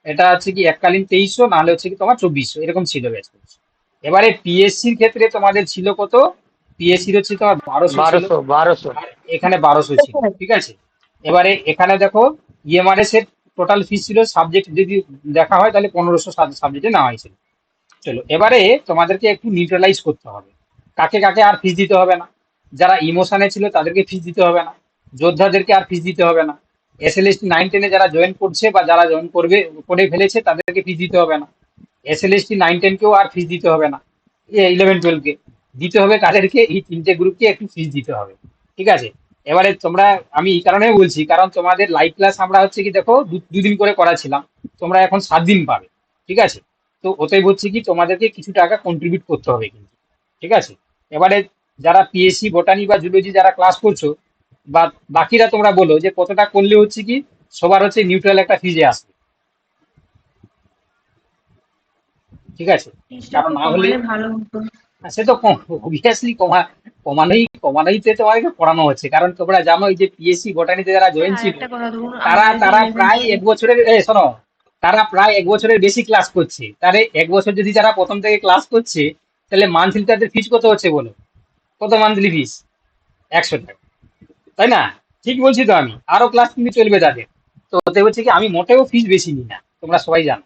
এটা হচ্ছে কি এককালীন 2300, নাহলে হচ্ছে কি তোমার 2400, এরকম ছিল ব্যাচ। এবারে পিএসসির ক্ষেত্রে তোমাদের ছিল কত? পিএসসির হচ্ছে তোমার 1200 ছিল, 1200। আর এখানে 1200 ছিল, ঠিক আছে। এবারে এখানে দেখো ইএমআরএস এর টোটাল ফিস ছিল, সাবজেক্ট যদি দেখা হয় তাহলে 1500 সাবজেক্টে নেওয়া হয়েছিল। চলো এবারে তোমাদেরকে একটু নিউট্রালাইজ করতে হবে, কাকে কাকে আর ফিস দিতে হবে না। যারা ইমোশনে ছিল তাদেরকে ফিস দিতে হবে না, যোদ্ধাদেরকে আর ফিস দিতে হবে না, এসএলএসটি 9-10 যারা জয়েন করছে বা যারা জয়েন করবে করে ফেলেছে তাদেরকে ফিস দিতে হবে না, এসএলএসটি 9-10 কেও আর ফিস দিতে হবে না, 11-12 কে দিতে হবে। কাদেরকে? এই তিনটে গ্রুপকে একটু ফিস দিতে হবে, ঠিক আছে। এবারে তোমরা, আমি এই কারণে বলছি কারণ তোমাদের লাইভ ক্লাস আমরা হচ্ছে কি দেখো দুদিন করে করাছিলাম, তোমরা এখন 7 দিন পাবে, ঠিক আছে। তো ওটাই বলছি কি তোমাদেরকে কিছু টাকা কন্ট্রিবিউট করতে হবে কিন্তু, ঠিক আছে। এবারে যারা পিএসসি বোটানি বা জুলজি যারা ক্লাস করছো, বা বাকিরা তোমরা বলো যে কতটা করলে হচ্ছে কি সবার হচ্ছে নিউট্রাল একটা ফিজে আসবে, ঠিক আছে। কারণ না হলে ভালো হতো। সে তো অবভিয়াসলি কমানোই তো তোমাকে পড়ানো হচ্ছে, কারণ তোমরা জানো এই যে পিএসসি বোটানিতে যারা জয়েন আর ছিল একটা কথা ধরুন তারা আমাদের যে তারা 11 প্রায় এক বছরের, শোনো, তারা প্রায় এক বছরের বেশি ক্লাস করছে, তাহলে এক বছর যদি যারা প্রথম থেকে ক্লাস করছে, তাহলে মান্থলি তাদের ফিস কত হচ্ছে বলো? কত মান্থলি ফিস? 100 টাকা, তাই না? ঠিক বলছি তো আমি? আরো ক্লাস কিন্তু চলবে তাদের। তো ওতে হচ্ছে কি আমি মোটেও ফিস বেশি নিই না, তোমরা সবাই জানো,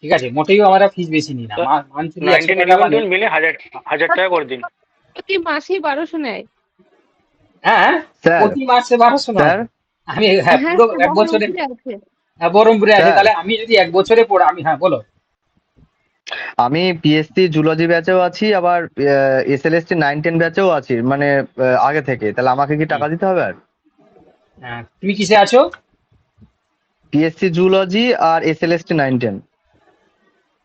ঠিক আছে। মোটেও আমরা ফিস বেশি নিই না, মান্থলি 100 টাকা মানে। প্রতি মাসেই 1200 নেয়? হ্যাঁ, স্যার, প্রতি মাসে 1200 নয়। স্যার, আমি, হ্যাঁ, হ্যাঁ পুরো স্যার, এক বছরে। বহরমপুরে আছে। হ্যাঁ, বহরমপুরে আছে, স্যার, তাহলে আমি যদি এক বছরে পড়া, আমি, হ্যাঁ বলো। আমি পিএসসি জুলজি ব্যাচেও আছি, আবার এসএলএসটি 9-10 ব্যাচেও আছি, মানে আগে থেকে। তাহলে আমাকে কি টাকা দিতে হবে আর? হ্যাঁ, তুমি কিসে আছো? পিএসসি জুলজি আর এসএলএসটি 9-10।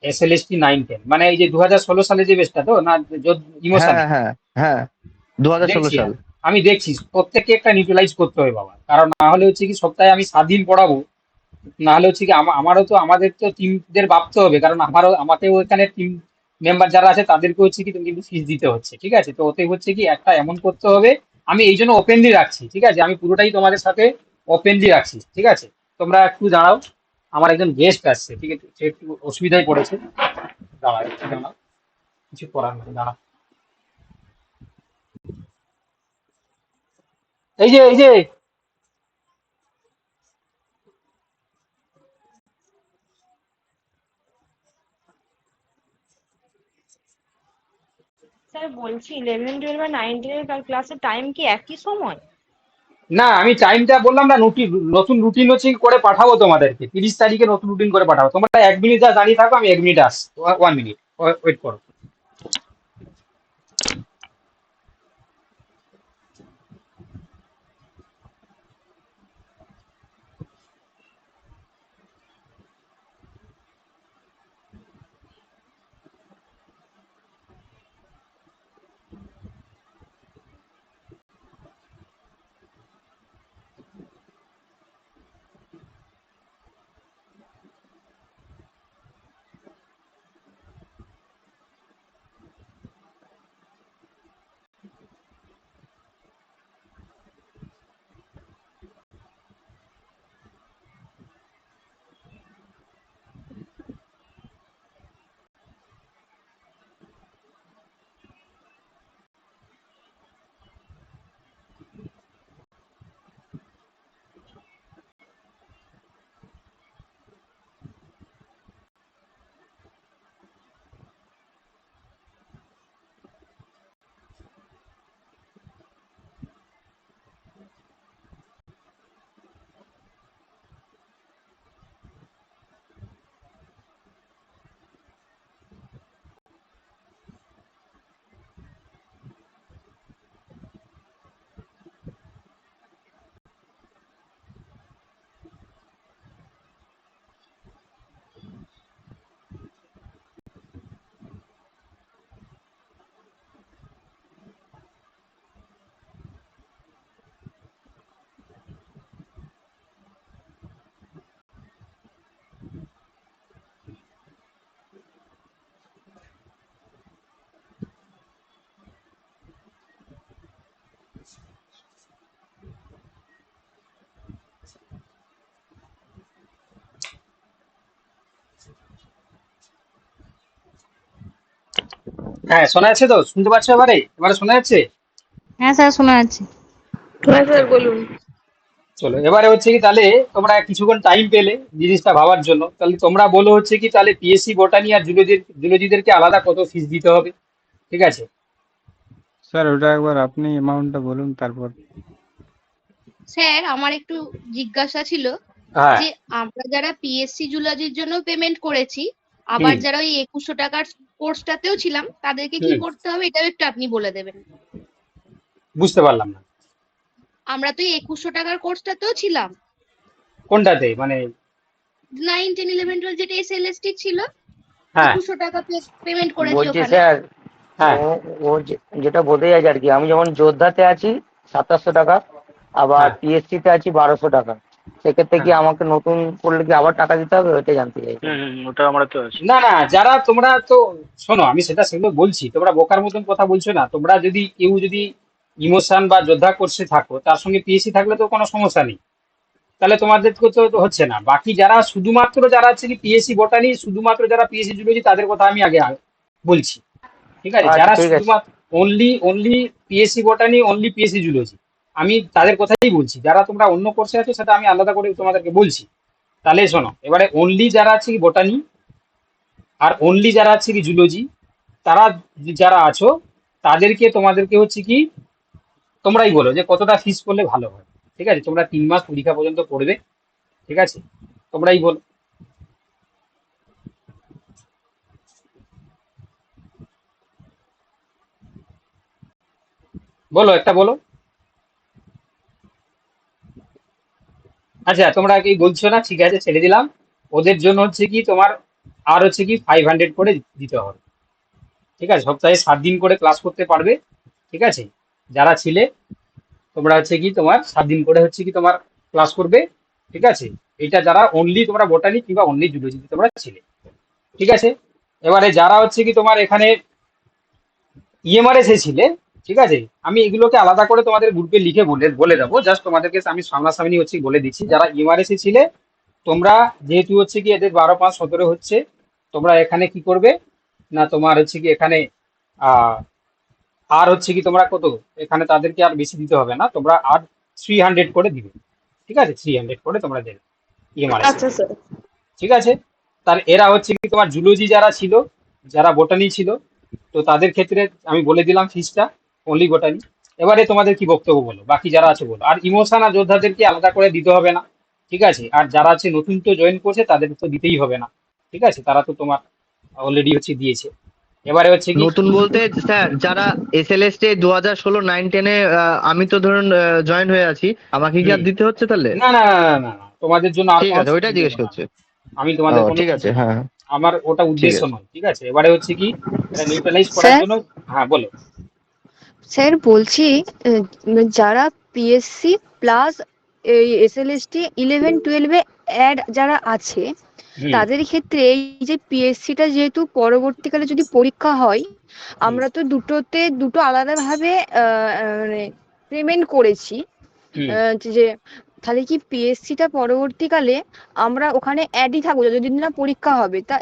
এসএলএসটি 9-10 মানে এই যে 2016 সালে যে বেচটা তো, না হ্যাঁ, ইমোশনে? হ্যাঁ, হ্যাঁ, 2016 দেখছি, সাল। আমি দেখছি প্রত্যেককে একটা নিউট্রালাইজ করতে হবে বাবা, কারণ না হলে হচ্ছে কি সপ্তাহে আমি 7 দিন পড়াবো, না হলে হচ্ছে কি আমারও তো, আমাদের তো টিমদের ভাবতে হবে, কারণ আমাকেও এখানে টিম মেম্বার যারা আছে তাদেরকে হচ্ছে কি তুমি কিন্তু ফিস দিতে হচ্ছে, ঠিক আছে। তো ওতে হচ্ছে কি একটা এমন করতে হবে, আমি এই জন্য ওপেনলি রাখছি, ঠিক আছে, আমি পুরোটাই তোমাদের সাথে ওপেনলি রাখছি, ঠিক আছে। তোমরা একটু দাঁড়াও, আমার একজন গেস্ট আসছে, ঠিক আছে, সে একটু অসুবিধায় পড়েছে, দাঁড়াও একটু দাঁড়াও, কিছু করার নেই, দাঁড়াও। এই যে স্যার বলছি 11 12 আর 9 10 এর ক্লাসের টাইম কি একই সময়? না, আমি টাইমটা বললাম না, নতুন রুটিন হচ্ছে কি করে পাঠাবো তোমাদেরকে, 30 তারিখে নতুন রুটিন করে পাঠাবো। তোমরা 1 মিনিট যা দাঁড়িয়ে থাকো, আমি 1 মিনিট আস, 1 মিনিট ওয়েট করো। হ্যাঁ, শোনা যাচ্ছে তো? শুনতে পাচ্ছ এবারে? এবারে শোনা যাচ্ছে? হ্যাঁ স্যার শোনা যাচ্ছে। হ্যাঁ স্যার বলুন। চলো, এবারে হচ্ছে কি তাহলে তোমরা কিছুক্ষণ টাইম পেলে জিনিসটা ভাবার জন্য, তাহলে তোমরা বলো হচ্ছে কি তাহলে পিএসসি বোটানি আর জুলজিদেরকে আলাদা কত ফিস দিতে হবে, ঠিক আছে? স্যার ওটা একবার আপনি অ্যামাউন্টটা বলুন তারপর। স্যার আমার একটু জিজ্ঞাসা ছিল হ্যাঁ। যে আমরা যারা পিএসসি জুলজির জন্য পেমেন্ট করেছি, আবার হুম যারা ওই 2100 টাকার কোর্সটাতেও ছিলাম, তাদেরকে কি হুম করতে হবে এটাও একটু আপনি বলে দেবেন। বুঝতে পারলাম না আমরা তো এই 2100 টাকার কোর্সটাতেও ছিলাম, কোনটাতে, মানে? 9, 10, 11, 12 যেটা এসএলএসটি ছিল, হ্যাঁ 2100 টাকা পেমেন্ট করেছি বলছি ওখানে। স্যার, হ্যাঁ ও ও যেটা বলতে চাইছে আর কি, আমি যেমন যোদ্ধাতে আছি 2700 টাকা, আবার হ্যাঁ পিএসসি তে আছি 1200 টাকা, সেক্ষেত্রে কি হ্যাঁ। আমাকে নতুন করলে কি আবার টাকা দিতে হবে, ওইটা জানতে চাইছি। না না, যারা তোমরা তো শোনো, আমি সেগুলো বলছি, তোমরা বোকার মতন কথা বলছো না। তোমরা যদি কেউ যদি ইমোশন বা যোদ্ধা কোর্সে থাকো, তার সঙ্গে পিএসসি থাকলে তো কোনো সমস্যা নেই, তাহলে তোমাদের তো হচ্ছে না। বাকি যারা শুধুমাত্র যারা হচ্ছে কি পিএসসি বোটানি, শুধুমাত্র যারা পিএসসি জুলজি, তাদের কথা আমি আগে বলছি, ঠিক আছে? আচ্ছা যারা ঠিক আছে। শুধুমাত্র only only PSC botany, only PSC zoology, আমি তাদের কথাই বলছি। যারা তোমরা অন্য কোর্সে আছো সেটা আমি আলাদা করে তোমাদেরকে বলছি। তাহলে শোনো, এবারে অনলি যারা আছে কি বোটানি আর অনলি যারা আছে কি জুলজি, তারা যারা আছো, তাদেরকে তোমাদেরকে হচ্ছে কি তোমরাই বলো যে কতটা ফিস করলে ভালো হয়, ঠিক আছে? তোমরা 3 মাস পরীক্ষা পর্যন্ত পড়বে, ঠিক আছে? তোমরাই বলো। বলো, একটা বলো। আচ্ছা, তোমরা কি বলছো না, ঠিক আছে ছেড়ে দিলাম। ওদের জন্য হচ্ছে কি তোমার আর হচ্ছে কি 500 করে দিতে হবে, ঠিক আছে? সপ্তাহে 7 দিন করে ক্লাস করতে পারবে, ঠিক আছে? যারা ছিলে তোমরা হচ্ছে কি তোমার 7 দিন করে হচ্ছে কি তোমার ক্লাস করবে, ঠিক আছে? এটা যারা অনলি তোমরা বোটানি কিংবা অনলি জুলজি তোমরা ছিলে, ঠিক আছে? এবারে যারা হচ্ছে কি তোমার এখানে ইএমআরএস এ ছিলে, ঠিক আছে? আমি এগুলোকে আলাদা করে তোমাদের গ্রুপে লিখে বলে বলে দেবো, জাস্ট তোমাদেরকে আমি সামনাসামনি হচ্ছে বলে দিচ্ছি। যারা ইএমআরএস এ ছিলে, তোমরা যেহেতু হচ্ছে কি এদের 12, 5, 17 হচ্ছে, তোমরা এখানে কি করবে না, তোমার হচ্ছে কি এখানে আহ আর হচ্ছে কি তোমরা কত, এখানে তাদেরকে আর বেশি দিতে হবে না, তোমরা আর 300 করে দিবে, ঠিক আছে? 300 করে তোমরা দেবে ইএমআরএস, আচ্ছা স্যার। ঠিক আছে? তার এরা হচ্ছে কি তোমার জুলজি যারা ছিল, যারা বোটানি ছিল, তো তাদের ক্ষেত্রে আমি বলে দিলাম ফিসটা, অনলি বোটানি। এবারে তোমাদের কি বক্তব্য বলো, বাকি যারা আছে বলো। আর ইমোশন আর যোদ্ধাদেরকে আলাদা করে দিতে হবে না, ঠিক আছে? আর যারা আছে নতুন তো জয়েন করছে, তাদের তো দিতেই হবে না, ঠিক আছে? তারা তো তোমার অলরেডি হচ্ছে দিয়েছে। এবারে হচ্ছে কি নতুন বলতে স্যার যারা এসএলএসটি 2016 9 10-এ আমি তো ধরুন জয়েন হয়ে আছি, আমাকে কি আর হুম, দিতে হচ্ছে তাহলে? না না না না না না, তোমাদের জন্য আর ঠিক কোনো আছে, ফিস ওইটা দিতে জিজ্ঞেস হবে না। করছে। আমি ও তোমাদের কোনো ঠিক ফিস আছে, দেবো হ্যাঁ না, হ্যাঁ, আমার ওটা ঠিক উদ্দেশ্য আছে। নয়, ঠিক আছে? এবারে হচ্ছে কি এটা নিউট্রালাইজ করার স্যার জন্য। হ্যাঁ বলো। স্যার বলছি, যারা পিএসসি প্লাস এই এসএলএসটি 11, 12-এ অ্যাড যারা আছে, হুম তাদের ক্ষেত্রে এই যে পিএসসিটা যেহেতু পরবর্তীকালে যদি পরীক্ষা হয়, হুম আমরা তো দুটোতে দুটো আলাদাভাবে মানে পেমেন্ট করেছি, হুম যে তাহলে কি পিএসসিটা পরবর্তীকালে আমরা ওখানে অ্যাডই থাকবো যতদিন না পরীক্ষা হবে, তা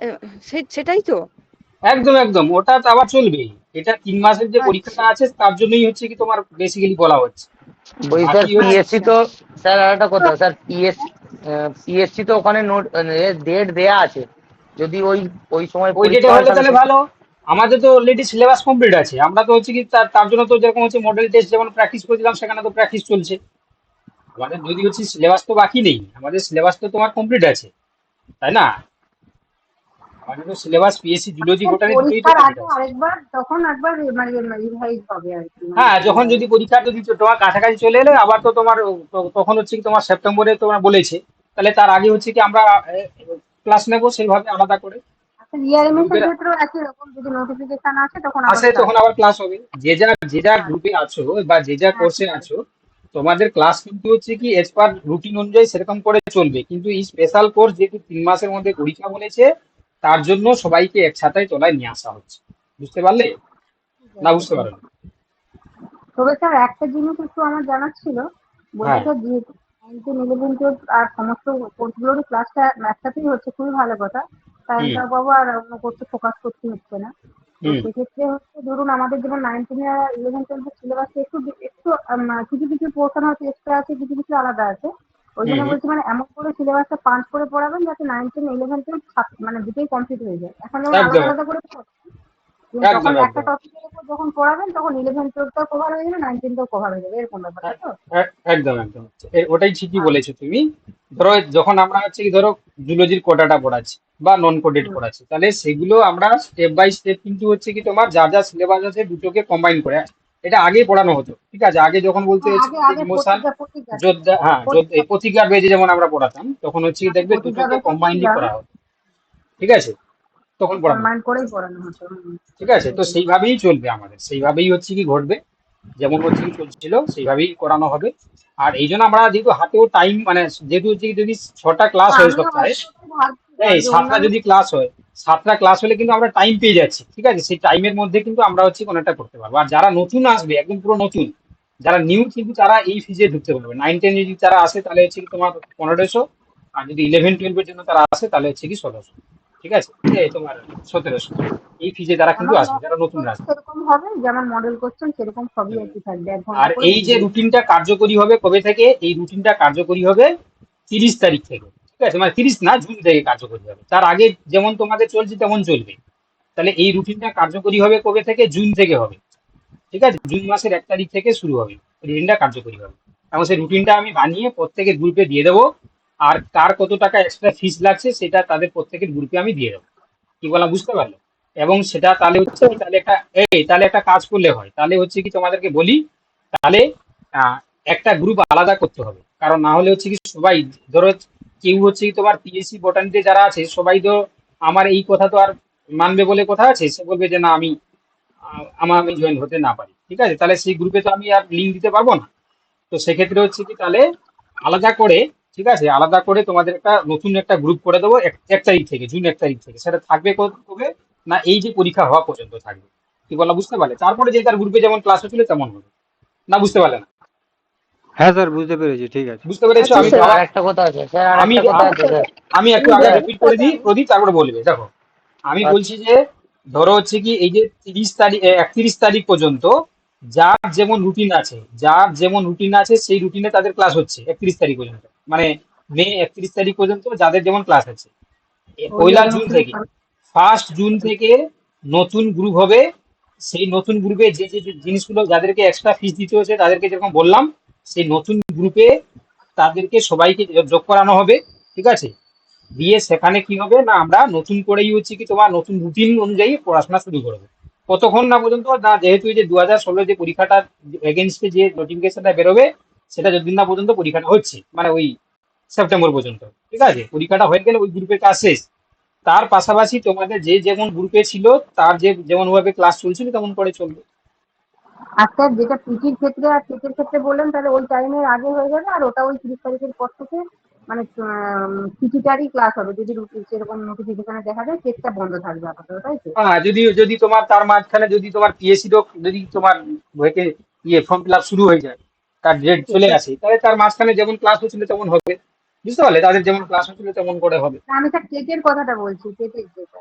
সেটাই তো? একদম একদম, ওটা তো আবার চলবেই। এটা 3 মাসের যে পরীক্ষাটা আচ্ছা আছে তার জন্যই হচ্ছে কি তোমার বেসিক্যালি বলা হচ্ছে। বলছি স্যার বাকি হচ্ছে পিএসসি আচ্ছা তো, স্যার আর একটা কথা স্যার, পিএসসি তো ওখানে নোট ডেট দেয়া আছে, যদি ওই ওই সময় ওই ডেটে পরীক্ষা হয় হলে তাহলে তাহলে ভালো। আমাদের তো অলরেডি সিলেবাস কমপ্লিট আছে, আমরা তো হচ্ছে কি তার তার জন্য তো যেরকম হচ্ছে মডেল টেস্ট যেমন প্র্যাকটিস করেছিলাম, সেখানে তো প্র্যাকটিস চলছে। আমাদের যদি হচ্ছে সিলেবাস তো বাকি নেই, আমাদের সিলেবাস তো তোমার কমপ্লিট আছে, তাই না? আমাদের তো সিলেবাস পিএসসি জুলজি আমাদের বোটানি দুটোই তো পরীক্ষার কমপ্লিট আগে আছে। আরেকবার তখন একবার মানে রিভাইজ হবে আর কি, মানে হ্যাঁ, যখন যদি পরীক্ষা যদি তোমার কাছাকাছি চলে এলে আবার তো তোমার তখন হচ্ছে কি তোমার সেপ্টেম্বরে তোমার বলেছে, তাহলে তার আগে হচ্ছে কি আমরা ক্লাস নেবো সেইভাবে আলাদা করে আচ্ছা রিআরএমএস এর গ্রুপের ক্ষেত্রেও একই রকম, যদি নোটিফিকেশন আসে তখন আবার আসে, ক্লাস তখন হবে। আবার ক্লাস হবে। যে যা গ্রুপে আছো বা যে যা হ্যাঁ কোর্সে ঠিক আছো, আছে। তোমাদের ক্লাস কিন্তু হচ্ছে কি এজ পার রুটিন অনুযায়ী সেরকম করে চলবে, কিন্তু এই স্পেশাল কোর্স যেহেতু 3 মাসের মধ্যে পরীক্ষা বলেছে, তার জন্য সবাইকে একসাথে তলায় নিয়ে আসা হচ্ছে। বুঝতে পারলে ঠিক না? আছে বুঝতে ঠিক পারো? আছে। তবে স্যার একটা জিনিস একটু আমার জানার ছিল, বলছি হ্যাঁ। স্যার যেহেতু 9, 10, 11, 12 আর সমস্ত কোর্সগুলোরই ক্লাসটা একসাথেই হচ্ছে, খুবই ভালো কথা, হুম সায়েন্স বাবু আর অন্য কোর্সে ফোকাস করতে হচ্ছে না। তো সেক্ষেত্রে হচ্ছে ধরুন আমাদের যেমন 9 আর 11 12 সিলেবাসটা একটু একটু কিছু কিছু পোর্শন হয়তো এক্সট্রা আছে, কিছু কিছু আলাদা আছে। ওই জন্য বলছি মানে এমন করে সিলেবাসটা পাঞ্চ করে পড়াবেন যাতে 9 10 11 12 মানে দুটোই কমপ্লিট হয়ে যায়। এখন যেমন একদম আলাদা আলাদা করে পড়াচ্ছি, কিন্তু তখন একদম একটা একদম টপিকের উপর যখন পড়াবেন তখন 11 12টাও কভার হয়ে যাবে, 9 10টাও কভার হয়ে যাবে, এরকম ব্যাপার, তাই তো? একদম একদম ওটাই ঠিকই আচ্ছা। বলেছো তুমি। ধরো যখন আমরা হচ্ছে কি ধরো জুলজির কোটাটা পড়াচ্ছি বা নন কোডেড হুম। পড়াচ্ছি, তাহলে সেগুলো আমরা স্টেপ বাই স্টেপ কিন্তু হচ্ছে কি তোমার যা যা সিলেবাস আছে দুটোকে কম্বাইন করে, এটা আগেই পড়ানো হতো, ঠিক আছে? আগে যখন বলতে হ্যাঁ, হচ্ছে আগে কি যে আগে ইমোশন প্রতিজ্ঞা যোদ্ধা, হ্যাঁ প্রতিজ্ঞা প্রতিকার বেজে যেমন আমরা পড়াতাম, তখন হচ্ছে কি আমি দেখবে প্রতিজ্ঞা দুটোকে বেঁচে কম্বাইনলি ছিলাম, করা হতো, ঠিক আছে? তখন পড়ানো হতো। কম্বাইন করেই পড়ানো হতো। ঠিক আছে, তো সেটাই। সেইভাবেই চলবে আমাদের, সেইভাবেই হচ্ছে কি ঘটবে, যেমন হচ্ছে কি চলছিল সেইভাবেই করানো হবে। আর এই জন্য আমরা যেহেতু হাতেও টাইম মানে যেহেতু হচ্ছে কি যদি 6টা ক্লাস না, হয় আমিও সপ্তাহে, ওটাই ভাবছিলাম এই যে 7টা অন্যান্য যদি ক্লাস হয়, 7টা ক্লাস হলে কিন্তু আমরা টাইম পেয়ে যাচ্ছি, ঠিক আছে? সেই টাইমের মধ্যে কিন্তু আমরা হচ্ছে কোনটা করতে পারবো। আর যারা নতুন আসবে একদম পুরো নতুন, যারা নিউ, কিন্তু তারা এই ফিজে ঢুকতে পারবে। 9 10 যদি তারা আসে তাহলে হচ্ছে কি তোমার 1500, আর যদি 11 12 এর জন্য তারা আসে তাহলে হচ্ছে কি 1600, ঠিক আছে? এই তোমার 1700, এই ফিজে তারা কিন্তু আমার আসবে যারা নতুন আসবে। সেরকম হবে, যেমন মডেল কোশ্চেন সেরকম সবই হুম। একই থাকবে, 1 ঘন্টা আর করে এই যে বুঝিয়ে দিবে। রুটিনটা কার্যকরী হবে কবে থেকে? এই রুটিনটা কার্যকরী হবে 30 তারিখ থেকে, ঠিক আছে? মানে 30 না, জুন থেকে কার্যকরী হবে। তার আগে যেমন তোমাদের চলছে তেমন চলবে। তাহলে এই রুটিনটা কার্যকরী হবে কবে থেকে? জুন থেকে হবে, ঠিক আছে? জুন মাসের 1 তারিখ থেকে শুরু হবে রুটিনটা কার্যকরী হবে। এবং সেই রুটিনটা আমি বানিয়ে প্রত্যেকের গ্রুপে দিয়ে দেবো। আর কার কত টাকা এক্সট্রা ফিস লাগছে সেটা তাদের প্রত্যেকের গ্রুপে আমি দিয়ে দেবো। কি বলা বুঝতে পারলে? এবং সেটা তাহলে হচ্ছে কি, তাহলে তাহলে একটা কাজ করলে হয়, তাহলে হচ্ছে কি তোমাদেরকে বলি, তাহলে আহ, একটা গ্রুপ আলাদা করতে হবে। কারণ না হলে হচ্ছে কি সবাই, ধরো কেউ হচ্ছে কি তোমার পিএসসি বটানিতে যারা আছে সবাই তো আমার এই কথা তো আর মানবে বলে কথা আছে, সে বলবে যে না আমি জয়েন হতে না পারি, ঠিক আছে? তাহলে সেই গ্রুপে তো আমি আর লিঙ্ক দিতে পারবো না। তো সেক্ষেত্রে হচ্ছে কি তাহলে আলাদা করে, ঠিক আছে, আলাদা করে তোমাদের একটা নতুন একটা গ্রুপ করে দেবো 1 তারিখ থেকে, জুন 1 তারিখ থেকে। সেটা থাকবে কবে না, এই যে পরীক্ষা হওয়া পর্যন্ত থাকবে। কি বলা বুঝতে পারলে? তারপরে যে তার গ্রুপে যেমন ক্লাস হচ্ছিল তেমন হবে। না বুঝতে পারলে না? হ্যাঁ স্যার, বুঝতে পেরেছি, ঠিক আছে। বুঝতে পেরেছো? আচ্ছা আমি স্যার। আর একটা কথা আছে স্যার, আর আমি একটা কথা আছে স্যার। আমি একটু আগে রিপিট করে দিই, প্রদীপ তারপরে বলবে। দেখো, আমি আচ্ছা, বলছি যে ধরো হচ্ছে কি এই যে 30 তারিখ 31 তারিখ পর্যন্ত যার যেমন রুটিন আছে, সেই রুটিনে তাদের ক্লাস হচ্ছে 31 তারিখ পর্যন্ত, মানে মে 31 তারিখ পর্যন্ত যাদের যেমন ক্লাস আছে। ওই 1 জুন থেকে, 1 জুন থেকে নতুন গ্রুপ হবে। সেই নতুন গ্রুপে যে যে যে জিনিসগুলো যাদেরকে এক্সট্রা ফিস দিতে হচ্ছে তাদেরকে যেরকম বললাম, সেই নতুন গ্রুপে তাদেরকে সবাইকে যোগ করানো হবে, ঠিক আছে? দিয়ে সেখানে কি হবে না, আমরা নতুন করেই হচ্ছে কি তোমার নতুন রুটিন অনুযায়ী পড়াশোনা শুরু করবো। কতক্ষণ না পর্যন্ত না, যেহেতু এই যে 2016 যে পরীক্ষাটা এগেনস্টে যে নোটিফিকেশনটা বেরোবে, সেটা যতদিন না পর্যন্ত পরীক্ষাটা হচ্ছে, মানে ওই সেপ্টেম্বর পর্যন্ত, ঠিক আছে? পরীক্ষাটা হয়ে গেলে ওই গ্রুপের কাজ শেষ। তার পাশাপাশি তোমাদের যে যেমন গ্রুপে ছিল তার যে যেমন ভাবে ক্লাস চলছিল তেমন করে চলবে। আচ্ছা, যেটা পিটির ক্ষেত্রে আর টেটের ক্ষেত্রে বললেন, তাহলে ওই টাইমের আগে হয়ে যাবে, আর ওটা ওই 30 তারিখের পর থেকে মানে পিটিটারই ক্লাস হবে, যদি সেরকম নোটিফিকেশনে দেখা যায়, টেটটা বন্ধ থাকবে আপাতত, তাই তো? হ্যাঁ, যদি যদি তোমার তার মাঝখানে যদি তোমার পিএসসিরও যদি তোমার হয়েছে ফর্ম ফিল আপ শুরু হয়ে যায়, তার ডেট চলে আসে, তাহলে তার মাঝখানে যেমন ক্লাস হচ্ছিল তেমন হবে। বুঝতে পারলে? তাদের যেমন ক্লাস হচ্ছিল তেমন করে হবে। না, আমি স্যার টেটের কথাটা বলছি, টেটের যেটা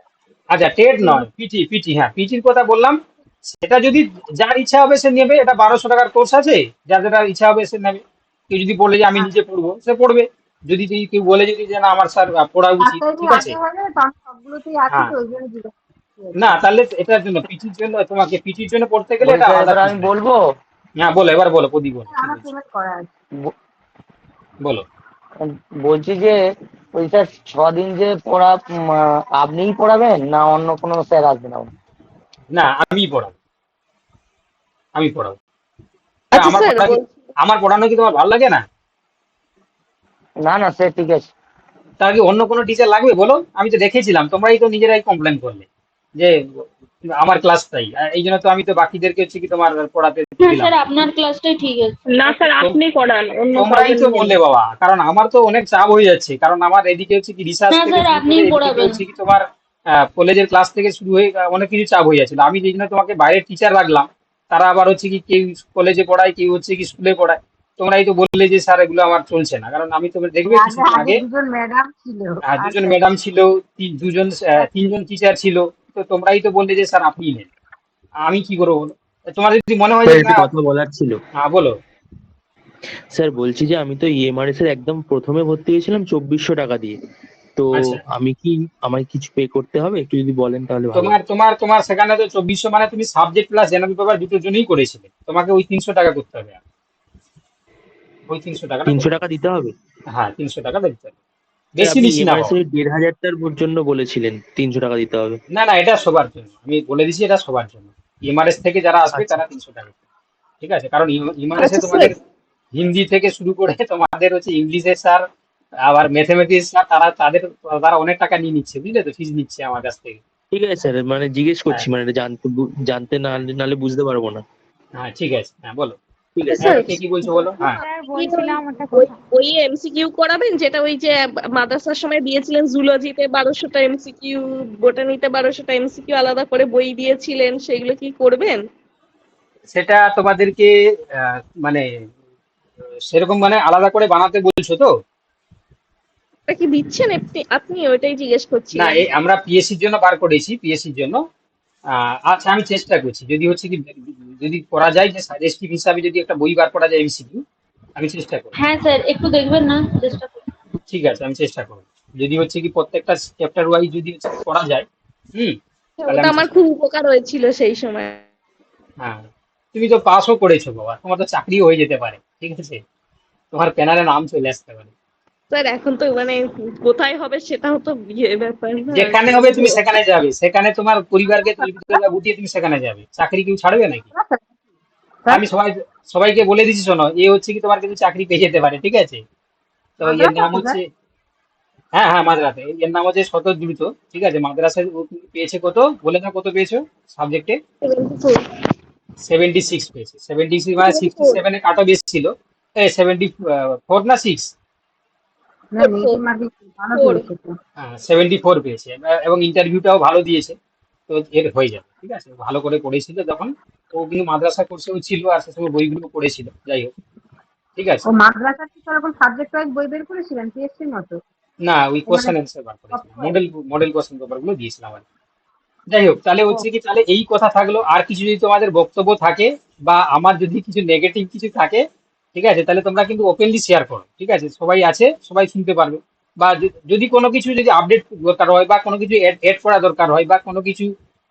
আচ্ছা, টেট নয়, পিটি, হ্যাঁ পিটির কথা বললাম। সেটা যদি যার ইচ্ছা হবে সে নেবে, এটা 1200 টাকার কোর্স আছে, যার যেটা ইচ্ছা হবে সে নেবে। কেউ যদি বলে যে আমি নিজে পড়বো, সে পড়বে। যদি কেউ বলে যদি যে না আমার স্যার পড়া উচিত, তাড়াতাড়ি ঠিক আছে? আগে হয়ে যাবে, কারণ সবগুলোতেই আছে, হ্যাঁ, তো ওই জন্য জিজ্ঞাসা করছি। না তাহলে এটার জন্য পিটির জন্য, তোমাকে পিটির জন্য পড়তে গেলে বলছি এটা স্যার, আলাদা এবার ফিস আমি লাগে। বলবো। হ্যাঁ বলো, এবার বলো প্রদীপ, বলো কি আমার বলছো, পেমেন্ট করা আছে। বলো। বলছি যে ওই স্যার 6 দিন যে পড়া আপনিই পড়াবেন না অন্য কোনো স্যার আসবেন আমার? না, আমি পড়াবো, আমি পড়াবো। আচ্ছা আমার স্যার, পড়া কি, আমার পড়ানো কি তোমার ভালো লাগে না? না না স্যার, ঠিক আছে। তার কি অন্য কোনো টিচার লাগবে বলো? আমি তো দেখেছিলাম তোমরাই তো নিজেরাই কমপ্লেন করলে যে আমার ক্লাসটাই, এই জন্য তো আমি তো বাকিদেরকে হচ্ছে কি তোমার পড়াতে দিলাম। আপনার ক্লাসটাই ঠিক আছে। না স্যার, তো আপনি করান, অন্য তোমরাই কাউকে তো নিবেন বললে না। বাবা, কারণ আমার তো অনেক চাপ হয়ে যাচ্ছে, কারণ আমার এদিকে হচ্ছে কি রিসার্চ না থেকে স্যার, শুরু করে আপনিই এদিকে পড়াবেন। হচ্ছে কি তোমার কলেজের ক্লাস থেকে শুরু হয়ে অনেক কিছু চাপ হয়ে যাচ্ছিল। আমি যেই জন্য তোমাকে বাইরের টিচার রাখলাম, তারা আবার হচ্ছে কি কেউ কলেজে পড়ায়, কেউ হচ্ছে কি স্কুলে পড়ায়। তোমরাই তো বললে যে স্যার এগুলো আমার চলছে না, কারণ আমি তো দেখবে আগে কিছুদিন আগে আগে দুজন ম্যাডাম ছিল। দুজন আচ্ছা, ম্যাডাম ছিল, তিনজন টিচার ছিল, তো তোমরাই তো বললে যে স্যার আপনি নেন, আমি কি করবো বলো? তোমার যদি মনে হয় যে স্যার একটু না, কথা বলার ছিল। হ্যাঁ বলো। স্যার বলছি যে আমি তো ইএমআরএস এর একদম প্রথমে ভর্তি হয়েছিলাম 2400 টাকা দিয়ে। তো আচ্ছা, আমি কি, আমায় কিছু পে করতে হবে? একটু যদি বলেন তাহলে ভালো তোমার হয়। তোমার তোমার সেখানে তো 2400 মানে তুমি সাবজেক্ট প্লাস জেনারেল পেপার দুটোর জন্যই করেছিলে, তোমাকে ওই 300 টাকা করতে হবে, ওই 300 টাকাটা 300 করতে টাকা হবে। দিতে হবে? হ্যাঁ, 300 টাকা দিতে হবে, স্যার বেশি আপনি নিচ্ছি না ইএমআরএস বাবা। এর 1500 জন্য বলেছিলেন 300 টাকা দিতে হবে। না না, এটা সবার জন্য আমি বলে দিচ্ছি, এটা সবার জন্য। এমআরএস থেকে যারা আসবে আচ্ছা তারা 300 টাকা, ঠিক আছে? কারণ এমআরএস এ আচ্ছা স্যার, তোমাদের হিন্দি থেকে শুরু করে তোমাদের হচ্ছে ইংলিশের স্যার, আবার ম্যাথমেটিক্স স্যার, তারা অনেক টাকা নিয়ে নিচ্ছে, বুঝলে তো, ফিস নিচ্ছে আমার কাছ থেকে। ঠিক আছে স্যার, মানে জিজ্ঞেস হ্যাঁ করছি, মানে এটা জানতে না নালে বুঝতে পারবো না। হ্যাঁ, ঠিক আছে, হ্যাঁ বলো। ঠিক আছে হ্যাঁ, স্যার। স্যার কে কি বলছো বলো, হ্যাঁ। স্যার কি ওই বলছিলাম একটা ওই কথা। ওই এমসিকিউ করাবেন যেটা ওই যে মাদ্রাসার সময় দিয়েছিলেন, জুলজিতে 1200টা এমসিকিউ, বোটানিতে 1200টা এমসিকিউ আলাদা করে বই দিয়েছিলেন, সেগুলো কি করবেন? সেটা তোমাদেরকে মানে সেরকম মানে আলাদা করে বানাতে বলছো তো? ওটা কি দিচ্ছেন আপনি? আপনি ওইটাই জিজ্ঞেস না, করছিলাম। এই আমরা পিএসসির জন্য বার করেছি, পিএসসির জন্য। আচ্ছা, আমি চেষ্টা করছি, যদি হচ্ছে কি, যদি করা যায় যে সাজেস্টিভ হিসাবে যদি একটা বই বার করা যায় এমসিকিউ, আমি চেষ্টা করব। হ্যাঁ স্যার, একটু দেখবেন না, চেষ্টা করুন। ঠিক আছে, আমি চেষ্টা করব। যদি হচ্ছে কি প্রত্যেকটা চ্যাপ্টার ওয়াইজ যদি হচ্ছে কি করা যায়, হুম, তাহলে ওটা আমি আমার চেষ্টা খুব করব। উপকার হয়েছিল সেই সময়। হ্যাঁ, তুমি তো পাসও করেছো বাবা, তোমার তো চাকরিও হয়ে যেতে পারে, ঠিক আছে, তোমার প্যানেলে নাম চলে আসতে পারে। স্যার এখন তো মানে কোথায় হবে সেটাও তো ব্যাপার না। যেখানে হবে তুমি সেখানে যাবে, সেখানে তোমার পরিবারকে তলবিদা গুটিয়ে তুমি সেখানে যাবে, চাকরি কেউ ছাড়বে নাকি? স্যার, আমি সবাইকে বলে দিচ্ছি, শোনো, এ হচ্ছে কি তোমার কিন্তু চাকরি পেয়ে যেতে পারে, ঠিক আছে? তো এর নাম মাদ্রাসাতে স্যার। হচ্ছে, হ্যাঁ হ্যাঁ, মাদ্রাসে, এর নাম হচ্ছে শতদ্রুত, ঠিক আছে? মাদ্রাসায় ও কিন্তু পেয়েছে কত, বলে না কত পেয়েছো সাবজেক্টে? 76 পেয়েছে, 76 মানে 67 এ কাট অফ ছিল, 74 না 6, না, নেগেটিভ মার্কিং ভালো দিয়েছে তো। 74 পেয়েছে, এবং ইন্টারভিউটাও ভালো দিয়েছে। তো এর হয়ে যাবে, ঠিক আছে, ভালো করে পড়েছিল যখন, ও কিন্তু মাদ্রাসা কোর্সেও ছিল আর সে সময় বইগুলো পড়েছিল, যাই হোক, ঠিক আছে। ও মাদ্রাসা কি সেরকম সাবজেক্ট ওয়াইজ বই বের করেছিলেন পিএসসির মতো? না, ওই ও মানে কোশ্চেন অ্যান্সার বার করেছিলাম, software? Model model question paper গুলো দিয়েছিলাম আর কি। যাই হোক, তাহলে ও, হচ্ছে কি, তাহলে এই কথা থাকলো। আর কিছু যদি তোমাদের বক্তব্য থাকে বা আমার যদি কিছু নেগেটিভ কিছু থাকে, ঠিক আছে, তাহলে তোমরা কিন্তু ওপেনলি শেয়ার করো, ঠিক আছে? সবাই আছে, সবাই শুনতে পারবে। বা যদি কোনো কিছু যদি আপডেট দরকার হয় বা কোনো কিছু এড করা দরকার হয় বা কোনো কিছু,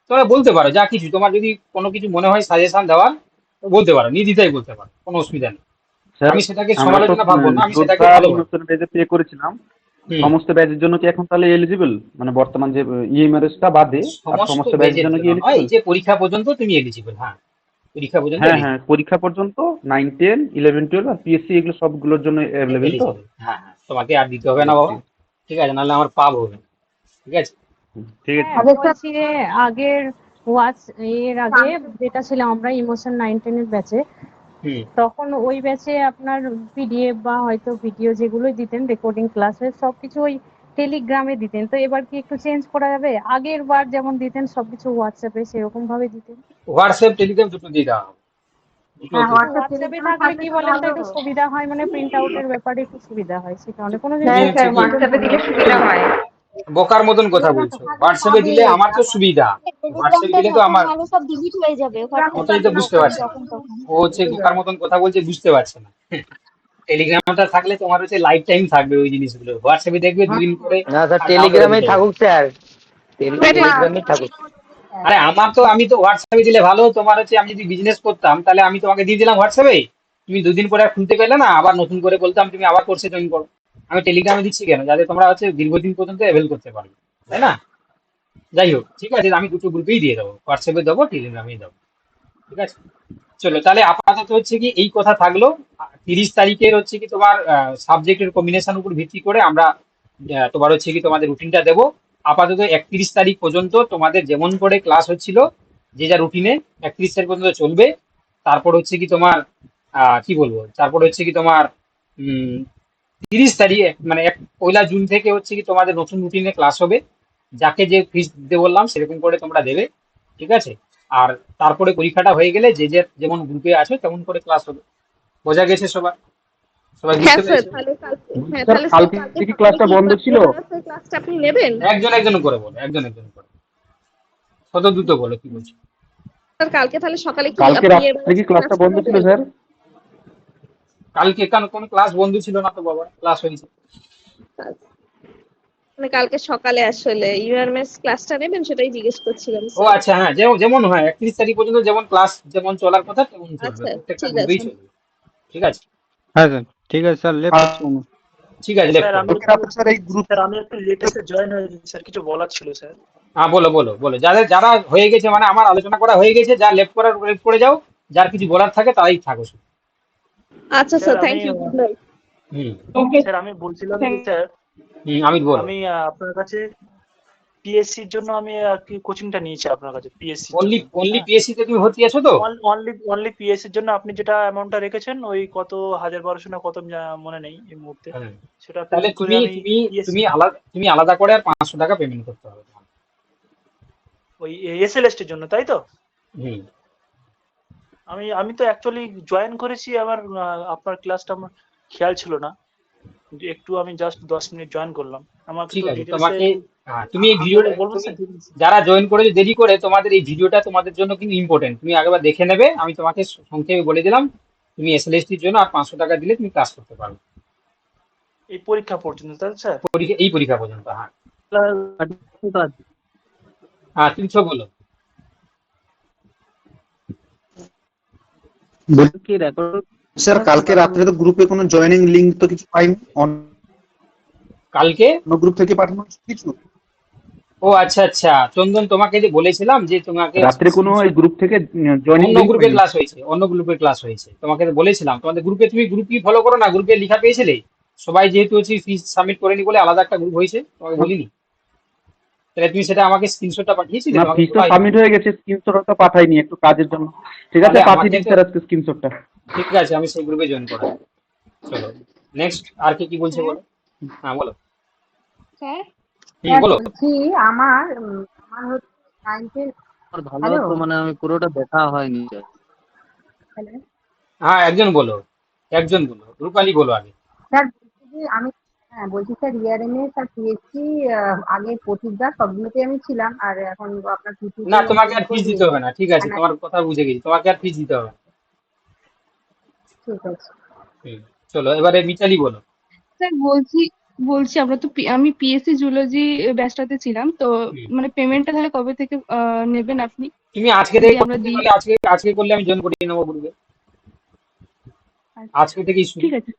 তোমরা বলতে পারো, যা কিছু তোমার যদি কোনো কিছু মনে হয় সাজেশন দেওয়ার, তো বলতে পারো, নির্দ্বিধায় বলতে পারো, কোনো অসুবিধা নেই। স্যার, আমি সেটাকে আমরা তো সমালোচনা ভাববো না, আমি সেটাকে যোদ্ধা ভালো ভাববো। ইনোসেন্ট পে করেছিলাম, হুম। সমস্ত ব্যাচের জন্য কি এখন তাহলে এলিজিবল? মানে বর্তমান যে ইএমআরএসটা বাদে আর সমস্ত সমস্ত ব্যাচের বেজের জন্য কি জন্য নয়, এলিজিবল? এই যে পরীক্ষা পর্যন্ত তুমি এলিজিবল, হ্যাঁ, পরীক্ষা পর্যন্ত হ্যাঁ হ্যাঁ, এলিজিবল। পরীক্ষা পর্যন্ত 9, 10, 11, 12 আর পিএসসি এগুলো সবগুলোর জন্য অ্যাভেলেবেল তো? এলিজিবল, হ্যাঁ হ্যাঁ, তোমাকে আর দিতে হবে না বাবা, ওকে, ঠিক আছে, নাহলে আমার পাপ হবে, ঠিক আছে। ঠিক আছে। হ্যাঁ, বলছি যে আগের ওয়াচ এর আগে যেটা ছিলাম আমরা ইমোশন 9-10 এর ব্যাচে, হুম। তখন ওই ব্যাচে আপনার পিডিএফ বা হয়তো ভিডিও যেগুলোই দিতেন রেকর্ডিং ক্লাসের সবকিছু ওই টেলিগ্রামে দিতেন। তো এবার কি একটু চেঞ্জ করা যাবে? আগের বার যেমন দিতেন সবকিছু হোয়াটসঅ্যাপে সেরকম ভাবে দিতেন। হোয়াটসঅ্যাপ টেলিগ্রাম দুটো দিয়ে দেওয়া হবে, হ্যাঁ, দুটোতে। হোয়াটসঅ্যাপ হোয়াটসঅ্যাপে টেলিগ্রামে থাকলে থাকলে কি তো বলেন তো ভালো। একটু সুবিধা হয়, মানে প্রিন্ট আউটের ব্যাপারে একটু সুবিধা হয়, সেটা অনেক কোনো তুমি জিনিস হচ্ছে কি হোয়াটসঅ্যাপে দিলে সুবিধা হয়। বোকার মতন কথা বলছো, হোয়াটসঅ্যাপে দিলে আমার তো সুবিধা, হোয়াটসঅ্যাপে দিলে তো আমার, সব ডিলিট হয়ে যাবে, টেলিগ্রামে ওটাই তো বুঝতে পারছি না, যখন তখন। ও হচ্ছে বোকার মতন কথা বলছে, বুঝতে পারছে না। টেলিগ্রামটা থাকলে তোমার হচ্ছে লাইফ টাইম থাকবে ওই জিনিসগুলো, হোয়াটসঅ্যাপে দেখবে দুদিন পরে না স্যার, আর ডাউনলোড টেলিগ্রামেই উঠে যাবে। থাকুক স্যার, না, টেলিগ্রামেই থাকুক। আরে আমি তো হোয়াটসঅ্যাপে দিলে ভালো, তোমার হচ্ছে আমি যদি বিজনেস করতাম তাহলে আমি তোমাকে দিয়ে দিলাম হোয়াটসঅ্যাপে, তুমি দুদিন পরে আর খুলতে পেলে না, আবার নতুন করে বলতাম তুমি আবার কোর্সে জয়েন করো। আমি টেলিগ্রামে দিচ্ছি কেন? যাতে তোমরা হচ্ছে দীর্ঘদিন পর্যন্ত অ্যাভেল করতে পারবে, তাই না? যাই হোক, ঠিক আছে, আমি দুটো গ্রুপেই দিয়ে দেবো, হোয়াটসঅ্যাপে দেবো, টেলিগ্রামেই দেবো, ঠিক আছে। চলো, তাহলে আপাতত হচ্ছে কি এই কথা থাকলো। 30 তারিখের হচ্ছে কি তোমার সাবজেক্টের কম্বিনেশন উপর ভিত্তি করে আমরা তোমার হচ্ছে কি তোমাদের রুটিনটা দেবো। আপাতত 31 তারিখ পর্যন্ত তোমাদের যেমন করে ক্লাস হচ্ছিল, যে যা রুটিনে 31 তারিখ পর্যন্ত চলবে। তারপর হচ্ছে কি তোমার কি বলবো, তারপর হচ্ছে কি তোমার 30 তারিখ মানে 1 জুন থেকে হচ্ছে কি তোমাদের নতুন রুটিনে ক্লাস হবে। যাকে যে ফিস দিতে বললাম সেরকম করে তোমরা দেবে, ঠিক আছে। আর তারপরে পরীক্ষাটা হয়ে গেলে যে যে যেমন গ্রুপে আছো তেমন করে ক্লাস হবে। বোঝা গেছে সবার? সবাই হ্যাঁ বুঝতে স্যার, পেরেছো? তাহলে কালকে, হ্যাঁ স্যার, তাহলে স্যার কালকে কালকে থেকে সকালে ক্লাসটা কি বন্ধ ছিল? ক্লাসটা আপনি নেবেন? একজন একজন করে বলো, একজন একজন করে। শতদ্রুত বলো কি বলছো। স্যার কালকে তাহলে সকালে কি কালকে আপনি রাত্রে কি ক্লাসটা বন্ধ ছিল স্যার? কালকে কেন কোনো ক্লাস বন্ধ ছিল না তো বাবা, ক্লাস হয়েছে। মানে কালকে সকালে আসলে ইউআরএমএস ক্লাসটা নেবেন সেটাই জিজ্ঞেস করছিলাম ও স্যার। আচ্ছা, হ্যাঁ, যেমন যেমন হয় 31 তারিখ পর্যন্ত যেমন ক্লাস যেমন চলার কথা তেমন চলবে, আচ্ছা প্রত্যেকটা ঠিক গ্রুপেই আছে। চলবে। ঠিক আছে, হ্যাঁ স্যার, ঠিক আছে স্যার, লেফট করছি আমি। ঠিক আছে, লেফট করো। স্যার এই গ্রুপ স্যার আমি একটু লেটেস্টে জয়েন হয়ে গেছি স্যার, কিছু বলার ছিল স্যার। হ্যাঁ, বলো বলো বলো, যাদের যারা হয়ে গেছে মানে আমার আলোচনা করা হয়ে গেছে, যা লেফট করার লেফট করে যাও, যার কিছু বলার থাকে তারাই থাকো শুধু। আচ্ছা sir, thank you, good night. Sir আমি বলছিলাম যে স্যার আমি বলো। আমি আপনার কাছে পিএসসির জন্য আমি আর কি কোচিংটা নিয়েছি আপনার কাছে পিএসসির জন্য। অনলি পিএসসি তে তুমি ভর্তি আছো তো? অনলি পিএসসির জন্য আপনি যেটা অ্যামাউন্টটা রেখেছেন ওই কত 1000-1200 না কত আমি মনে নেই এই মুহূর্তে, হ্যাঁ। সেটা তাহলে পেমেন্ট করে তুমি আমি তুমি পিএসসি তুমি আলাদা করে আর 500 টাকা পেমেন্ট করতে হবে তোমার। ওই এসএলএসটির জন্য, তাই তো? হুম। আমি তো অ্যাকচুয়ালি জয়েন করেছি, আমার আপনার ক্লাসটা আমার খেয়াল ছিল না, কিন্তু একটু আমি জাস্ট 10 মিনিট জয়েন করলাম। আমাকে ঠিক তো আছে, ডিটেইলসে তোমাকে তুমি এই ভিডিওটা আপনাকে বলবো স্যার। যারা জয়েন করেছো দেরি করে, তোমাদের এই ভিডিওটা তোমাদের জন্য কিন্তু ইম্পর্টেন্ট, তুমি আগেবার দেখে নেবে। আমি তোমাকে সংক্ষেপে বলে দিলাম, তুমি এসএলএসটির জন্য আর 500 টাকা দিলে তুমি ক্লাস করতে পারবে এই পরীক্ষা পর্যন্ত, তাই তো স্যার? এই পরীক্ষা পর্যন্ত। হ্যাঁ হ্যাঁ, তুমি তো বলো। স্যার কালকে রাত্রে তো গ্রুপে কোনো জয়েনিং লিংক তো কিছু পাইনি, কালকে অন্য গ্রুপ থেকে পাঠানো কিছু? ও আচ্ছা আচ্ছা, চন্দন তোমাকে যে বলেছিলাম যে তোমাকে রাত্রে কোনো ওই গ্রুপ থেকে জয়েনিং অন্য লিংক গ্রুপে ক্লাস হয়েছে, অন্য গ্রুপে ক্লাস হয়েছে, তোমাকে তো বলেছিলাম তোমাদের গ্রুপে, তুমি গ্রুপ কি ফলো করো না? গ্রুপে লেখা পেয়েছিলে সবাই, যেহেতু হচ্ছে ফিস সাবমিট করেনি বলে আলাদা একটা গ্রুপ হয়েছে, তোমাকে বলিনি? তাহলে তুমি সেটা আমাকে স্ক্রিনশটটা পাঠিয়েছিলে? না, তোমাকে ফিস তো বলা হয়নি? সাবমিট হয়ে গেছে, স্ক্রিনশটটা তো পাঠাইনি একটু কাজের জন্য। ঠিক আছে, তাহলে পাঠিয়ে আমাকে দিন তো স্যার আজকে স্ক্রিনশটটা। ঠিক আছে, আমি সেই গ্রুপে জয়েন করাবো। চলো নেক্সট, আর কি কি বলছে বলো। হ্যাঁ বলো। স্যার বলো। বলছি আমার আমার হচ্ছে 9-10। হ্যালো মানে আমি পুরোটা দেখা হয়নি। হ্যালো হ্যাঁ, একজন বলো, রূপালী বলো আগে। স্যার, বলছি যে আমি, হ্যাঁ বলছি স্যার, ইআরএমএস আর পিএসসি আগে প্রতিজ্ঞা সবগুলোতে আমি ছিলাম, আর এখন আপনার পিপিতে না, তোমাকে জয়েন আর করে ফিস দিতে দিয়েছি। হবে না, ঠিক আছে, তোমার কথা বুঝে গেছি, তোমাকে আর ফিস দিতে হবে না। ঠিক আছে। হুম, চলো এবারে মিতালি বলো। স্যার বলছি আমরা তো আমি পিএসসি জুলজি ব্যাচটাতে ছিলাম তো, হুম। মানে পেমেন্টটা তাহলে কবে থেকে নেবেন আপনি? তুমি আজকে যদি থেকে আমরা করতে দিই। পারলে আজকে করলে আমি জয়েন করিয়ে নেবো গ্রুপে, আজকে থেকেই শুরু। ঠিক আছে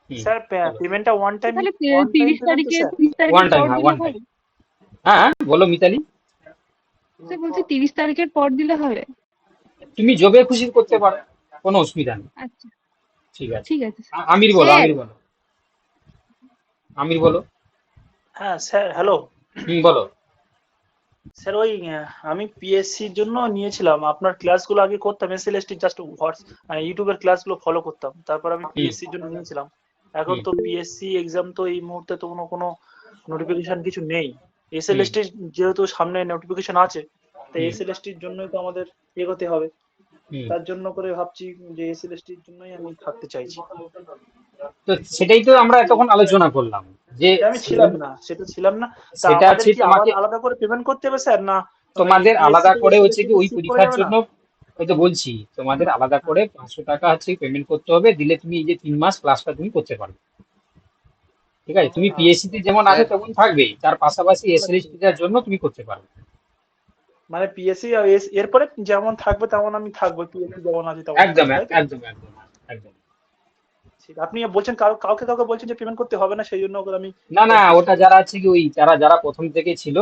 স্যার পেমেন্টটা ওয়ান টাইম তাহলে ওয়ান টাইম 30 পেমেন্ট তো তারিখে স্যার? 30 ওয়ান তারিখের টাইম, পর হ্যাঁ দিলে ওয়ান টাইম। হবে? হ্যাঁ বলো মিতালি। স্যার বলছি 30 তারিখের পর দিলে হবে? তুমি যবে খুশি করতে পারো, কোনো অসুবিধা নেই। আচ্ছা ঠিক আছে, ঠিক আছে স্যার। আমির বলো, স্যার। আমির বলো। হ্যাঁ স্যার, হ্যালো বলো। স্যার। ওই আমি পিএসসির জন্য নিয়েছিলাম, আপনার ক্লাসগুলো আগে করতাম, এসএলএসটি জাস্ট ইউটিউবের ক্লাসগুলো ফলো করতাম, তারপর আমি পিএসসির জন্য নিয়েছিলাম। এখন তো পিএসসি এক্সাম তো এই মুহূর্তে তো কোনো নোটিফিকেশন কিছু নেই। এসএলএসটি যেহেতু সামনে নোটিফিকেশন আছে, তাই এসএলএসটির জন্যই তো আমাদের এগোতে হবে। তার জন্য করে ভাবছি যে এসএলএসটির জন্যই আমি থাকতে চাইছি। তো সেটাই তো আমরা তখন আলোচনা করলাম যে আমি ছিলাম না, সেটা ছিলাম না। তা সেটা আমাদের আছে কি আবার তোমাকে, আলাদা করে পেমেন্ট করতে হবে স্যার, না তোমাদের আলাদা করে হচ্ছে কি ওই শিফট করা পরীক্ষার যাবে না? জন্য, ওই তো বলছি তোমাদের আলাদা করে 500 টাকা হচ্ছে পেমেন্ট করতে হবে, দিলে তুমি এই যে 3 মাস ক্লাসটা তুমি করতে পারবে। ঠিক আছে, তুমি পিএসসি তে যেমন আছে তেমন থাকবে, তার পাশাপাশি এসএলএসটি টার জন্য তুমি করতে পারবে। মানে পিএসসি এরপরে যেমন থাকবে তেমন আমি থাকবো, পিএসসি যেমন আছে তেমন একদম থাকবো, তাই তো? একদম একদম একদম। ঠিক, আপনি বলছেন কাউকে বলছেন যে পেমেন্ট করতে হবে না, সেই জন্য ওকে আমি না না, ওটা যারা আছে কি ওই যারা প্রথম থেকে ছিল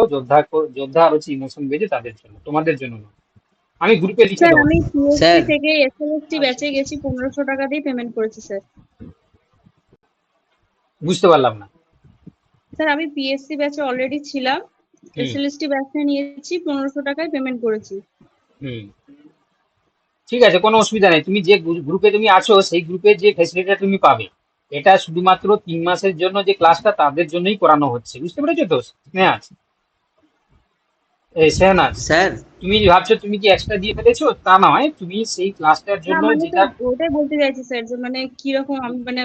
যোদ্ধা আর হচ্ছে ইমোশন বেজে তাদের জন্য, তোমাদের জন্য না। আমি গ্রুপে লিখে স্যার দেবো। আমি পিএসসি থেকে এসএলএসটি ব্যাচে গেছি, 1500 টাকা দিয়ে পেমেন্ট করেছি স্যার। বুঝতে পারলাম না। স্যার আমি পিএসসি ব্যাচে অলরেডি ছিলাম, এসএলএসটি ব্যাচে নিয়েছি, 1500 টাকায় পেমেন্ট করেছি। হুম, ঠিক আছে, কোনো অসুবিধা নেই। তুমি যে গ্রুপে তুমি আছো সেই গ্রুপে যে ফ্যাসিলিটিটা তুমি পাবে, এটা শুধুমাত্র 3 মাসের জন্য যে ক্লাসটা তাদের জন্যই করানো হচ্ছে, বুঝতে পেরেছো তো স্নেহাজ? এই স্নেহাজ স্যার তুমি ভাবছো তুমি কি এক্সট্রা দিয়ে ফেলেছো, তা নয়, তুমি সেই ক্লাসটার না জন্য মানে যেটা, তো ওটাই বলতে চাইছি স্যার, যে মানে কি রকম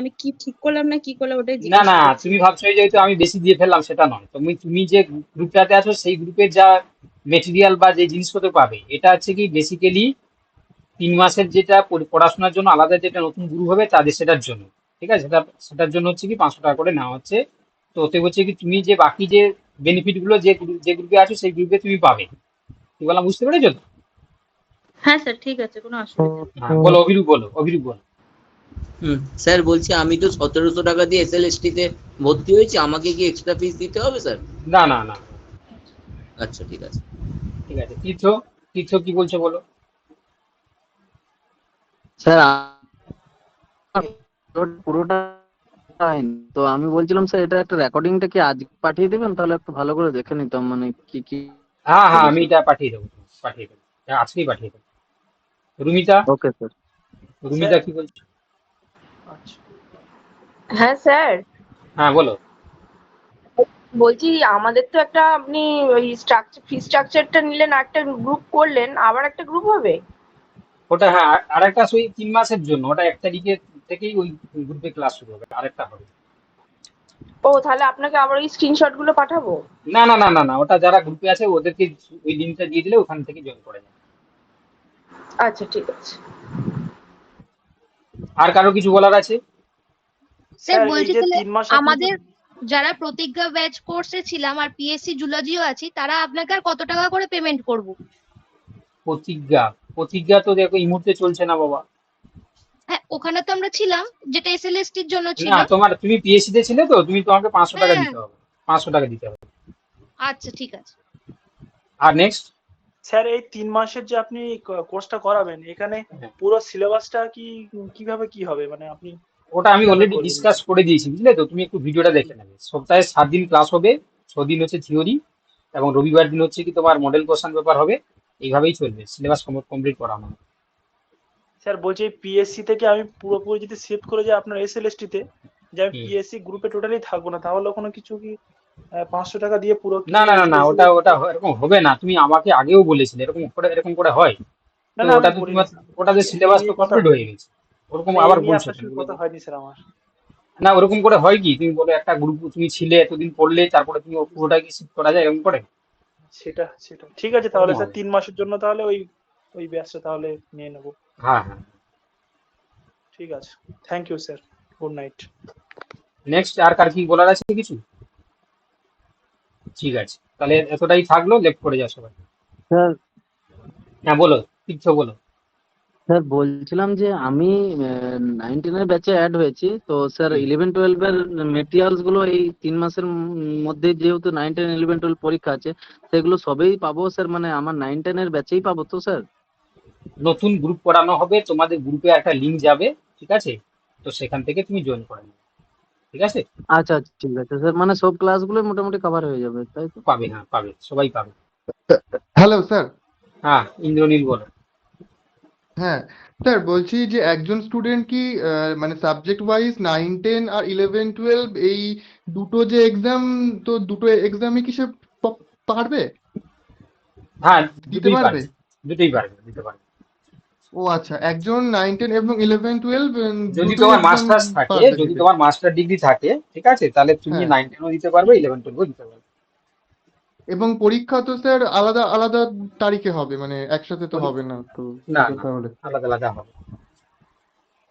আমি কি ঠিক করলাম না কি করলাম ওটাই না জিজ্ঞেস করছি। তুমি ভাবছো যেহেতু আমি বেশি দিয়ে ফেললাম, সেটা নয়। তুমি যে গ্রুপটাতে আছো সেই গ্রুপের যা মেটেরিয়াল বা যে জিনিসপত্র পাবে, এটা হচ্ছে কি বেসিক্যালি 3 মাসের যেটা পড়াশোনার জন্য আলাদা যেটা নতুন গ্রুপ হবে তাদের সেটার জন্য, ঠিক আছে, সেটার জন্য হচ্ছে কি 500 টাকা করে নেওয়া হচ্ছে। তো ওতে হচ্ছে কি তুমি যে বাকি যে বেনিফিট গুলো যে গ্রুপে আছো সেই গ্রুপে তুমি পাবে। কি বললাম বুঝতে পেরেছো তো? হ্যাঁ স্যার, ঠিক আছে, কোনো অসুবিধা নেই। হ্যাঁ বলো, অভিরূপ বলো। স্যার বলছি আমি তো 1700 টাকা দিয়ে এসএলএসটি তে ভর্তি হয়েছি, আমাকে কি এক্সট্রা ফিস দিতে হবে স্যার? না না না, আচ্ছা ঠিক আছে। ঠিক আছে। তীর্থ, কি বলছো বলো। স্যার পুরোটা হয়নি। তো আমি বলছিলাম স্যার এটা একটা রেকর্ডিংটা কি আজ পাঠিয়ে দেবেন, তাহলে একটু ভালো করে দেখে নিতাম মানে কি কি হ্যাঁ হ্যাঁ, আমি বলেছি। এটা পাঠিয়ে দেবো, হ্যাঁ, আজকেই পাঠিয়ে দেবো। Rumita, okay sir. রুমিতা কি বলছো? আচ্ছা হ্যাঁ স্যার, হ্যাঁ বলো। বলছি আমাদের তো একটা আপনি ওই ফি স্ট্রাকচারটা নিলেন, একটা গ্রুপ করলেন, আবার একটা গ্রুপ হবে? ওটা হ্যাঁ, আর একটা ওই 3 মাসের জন্য, ওটা 1 তারিখের থেকেই ওই গ্রুপে ক্লাস শুরু হবে, আরেকটা হবে। ও তাহলে আপনাকে আবার ওই স্ক্রিনশট গুলো পাঠাবো? না না না না না, ওটা যারা গ্রুপে আছে ওদেরকে ওই লিঙ্কটা দিয়ে দিলে ওখান থেকে জয়েন করে যাবে। আচ্ছা ঠিক আছে। আর কারো কিছু বলার আছে? স্যার স্যার এই বলছি যে তাহলে 3 মাস আপনি আমাদের যারা প্রতিজ্ঞা ব্যাচ কোর্সে ছিলাম আর পিএসসি জুলজিও আছি, তারা আপনাকে আর কত টাকা করে পেমেন্ট করব? প্রতিজ্ঞা তো দেখো এই মুহূর্তে চলছে না বাবা। হ্যাঁ, ওখানে তো আমরা ছিলাম, যেটা এসএলএসটির জন্য ছিল। না, তুমি পিএসসি তে ছিলে তো, তোমাকে 500 টাকা হ্যাঁ, দিতে হবে, 500 টাকা দিতে হবে। আচ্ছা ঠিক আছে। আর নেক্সট, স্যার এই 3 মাসের যে আপনি কোর্সটা করাবেন, এখানে পুরো সিলেবাসটা কিভাবে কি হবে, মানে আপনি ওটা আমি কিভাবে অলরেডি করবেন? ডিসকাস করে দিয়েছি, বুঝলে তো, তুমি একটু ভিডিওটা দেখে নেবে। সপ্তাহে 7 দিন ক্লাস হবে, 6 দিন হচ্ছে থিওরি, এবং রবিবার দিন হচ্ছে কি তোমার মডেল কোশ্চেন পেপার হবে। এইভাবেই চলবে, সিলেবাস কমপ্লিট করা আমার। স্যার বলছি পিএসসি থেকে আমি পুরোপুরি যদি শিফট করে যাই আপনার এসএলএসটি তে, যে আমি পিএসসি গ্রুপে টোটালি থাকবো না, তাহলে কোনো কিছু কি 500 টাকা দিয়ে পুরো কি না না না না, ওটা SLST ওটা এরকম হবে না। তুমি আমাকে আগেও বলেছিলে এরকম করে হয়। না তো না, আমি ওটা তো বলিনি তোমার, স্যার। ওটাতে এই সিলেবাস তো নিয়ে কথা কমপ্লিট হয়ে হয়নি, গেছে, ওরকম মানে এই আবার নিয়ে বলছো আপনার কেন সঙ্গে বলো কথা তো? হয়নি স্যার আমার। না, ওরকম করে হয় কি, তুমি বলো একটা গ্রুপ তুমি ছিলে এতদিন পড়লে, তারপরে তুমি পুরোটা কি শিফট করা যায় এরকম করে? সেটা ঠিক আছে, তাহলে ওরকম স্যার হবে। 3 মাসের জন্য তাহলে ওই ব্যাচটা তাহলে নিয়ে নেবো। হ্যাঁ হ্যাঁ। ঠিক আছে, thank you sir, good night. Next আর কার কি বলার আছে কিছু? ঠিক আছে, তাহলে এতটাই থাকলো, লেফট করে যাও সবাই। স্যার হ্যাঁ বলো, কিছু বলো। স্যার বলছিলাম যে আমি 9-10 ব্যাচে অ্যাড হয়েছি, তো স্যার হুম। 11-12 এর মেটেরিয়ালস গুলো এই 3 মাসের মধ্যে যেহেতু 9-10-11-12 পরীক্ষা আছে, সেগুলো সবেই পাবো স্যার, মানে আমার 9-10 এর ব্যাচেই পাবো তো স্যার? নতুন গ্রুপ করানো হবে, তোমাদের গ্রুপে একটা লিঙ্ক যাবে, ঠিক আছে, তো সেখান থেকে তুমি জয়েন করে নেবে, ঠিক আছে। আচ্ছা আচ্ছা ঠিক আছে স্যার, মানে সব ক্লাসগুলো মোটামুটি কভার হয়ে যাবে তাই তো? পাবে, হ্যাঁ পাবে, সবাই পাবে। Hello sir. হ্যাঁ ইন্দ্রনীল বলো। হ্যাঁ স্যার, বলছি যে একজন স্টুডেন্ট কি মানে সাবজেক্ট ওয়াইজ 9-10 আর 11-12 এই দুটো যে এক্সাম, তো দুটো এক্সামই কি সে পারবে, হ্যাঁ দিতে দুটোই পারবে? পারবে, দিতে পারবে। ও আচ্ছা, একজন 9-10 এবং 11-12 যদি দুটোই তোমার এক্সাম মাস্টার্স থাকে, পারবে যদি দিতে? তোমার মাস্টার ডিগ্রি থাকে, ঠিক আছে, তাহলে তুমি হ্যাঁ, 9-10ও দিতে পারবে, 11-12ও দিতে পারবে। এবং পরীক্ষা তো স্যার আলাদা আলাদা তারিখে হবে, মানে একসাথে তো হবে না তো না সেটা না, তাহলে? আলাদা আলাদা হবে।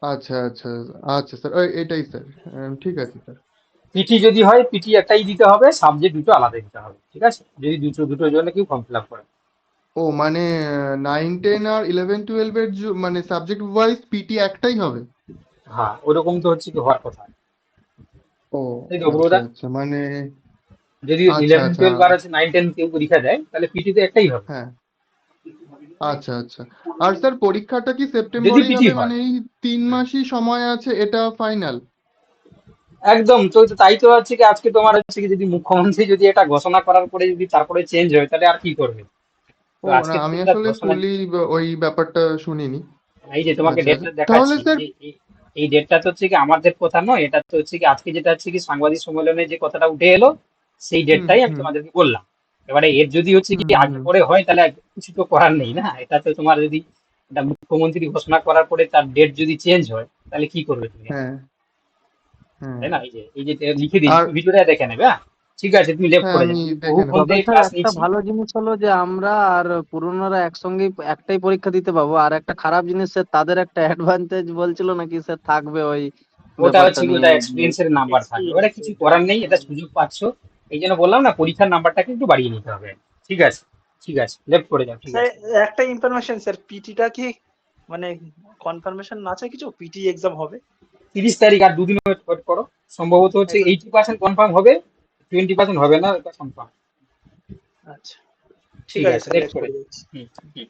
আচ্ছা আচ্ছা আচ্ছা স্যার, এটাই স্যার। ঠিক আছে স্যার। পিটি যদি হয়, পিটি একটাই দিতে হবে, সাবজেক্ট দুটো আলাদা দিতে হবে, ঠিক আছে, যদি দুটোর জন্য কেউ ফর্ম ফিল আপ করে। ও মানে 9-10 আর 11-12 এর মানে সাবজেক্ট ওয়াইজ পিটি একটাই হবে? হ্যাঁ ওরকম তো হচ্ছে কি হওয়ার কথা, ও তাই তো আচ্ছা ব্রোদা? আচ্ছা, মানে যদি আচ্ছা 11-12 আর হচ্ছে 9-10 কেউ পরীক্ষা দেয়, তাহলে পিটি তো একটাই হবে। হ্যাঁ, আচ্ছা আচ্ছা। আর স্যার পরীক্ষাটা কি যদি সেপ্টেম্বরেই পিটি হবে, হয়, মানে এই 3 মাসই সময় আছে, এটা ফাইনাল? একদম তো, তাই তো হচ্ছে কি আজকে তোমার হচ্ছে কি, যদি মুখ্যমন্ত্রী যদি এটা ঘোষণা করার পরে যদি তারপরে চেঞ্জ হয়, তাহলে আর কি করবে? তো ও না, আজকে তো আমি এটা আসলে ঘোষণা। ফুলি ওই ব্যাপারটা শুনিনি। এই যে তোমাকে আচ্ছা আচ্ছা, ডেটটা তাহলে দেখাচ্ছি, স্যার যে এই ডেটটা তো হচ্ছে কি আমাদের কথা নয়, এটা তো হচ্ছে কি আজকে যেটা হচ্ছে কি সাংবাদিক সম্মেলনে যে কথাটা উঠে এলো, সেই হুম ডেটটাই আমি হুম তোমাদেরকে বললাম। এবারে এর যদি হচ্ছে কি হুম আগে হুম পরে হয়, তাহলে কিছু তো করার নেই না, এটা তো তোমার যদি এটা মুখ্যমন্ত্রী ঘোষণা করার পরে তার ডেট যদি চেঞ্জ হয়, তাহলে কি করবে তুমি? হ্যাঁ হ্যাঁ। তাই না? এই যে লিখে দিই, আর ভিডিওটা দেখে নেবে। হ্যাঁ ঠিক আছে, তুমি লেফট হ্যাঁ করে আমি যাও, বহু দেখে নেবো। ফোন তবে থেকে স্যার ক্লাস একটা নিচ্ছি। ভালো জিনিস হলো যে আমরা আর পুরনোরা একসঙ্গে একটাই পরীক্ষা দিতে পাবো, আর একটা খারাপ জিনিস স্যার তাদের একটা অ্যাডভান্টেজ বলছিল নাকি স্যার থাকবে ওই ওটা ব্যাপারটা হচ্ছে কি, নিয়ে। ওটা এক্সপিরিয়েন্সের নাম্বার থাকবে, ওটা এক্সপিরিয়েন্স। কিছু করার নেই, এটা সুযোগ পাচ্ছ, এই জন্য বললাম না পরীক্ষার নাম্বারটাকে একটু বাড়িয়ে নিতে হবে। ঠিক আছে, ঠিক আছে, লেফট করে যাও। ঠিক স্যার আছে, একটা ইনফরমেশন স্যার, পিটিটা কি মানে কনফার্মেশন আছে কিছু, পিটি এক্সাম হবে? 30 তারিখ, আর দুদিন ওয়েট করো। সম্ভবত হচ্ছে এখন 80% কনফার্ম হবে, 20% হবে না, এটা কনফার্ম। আচ্ছা, ঠিক ঠিক আছে আছে, স্যার, লেফট লেফট করে করে যাও। দিচ্ছি। হুম, হুম।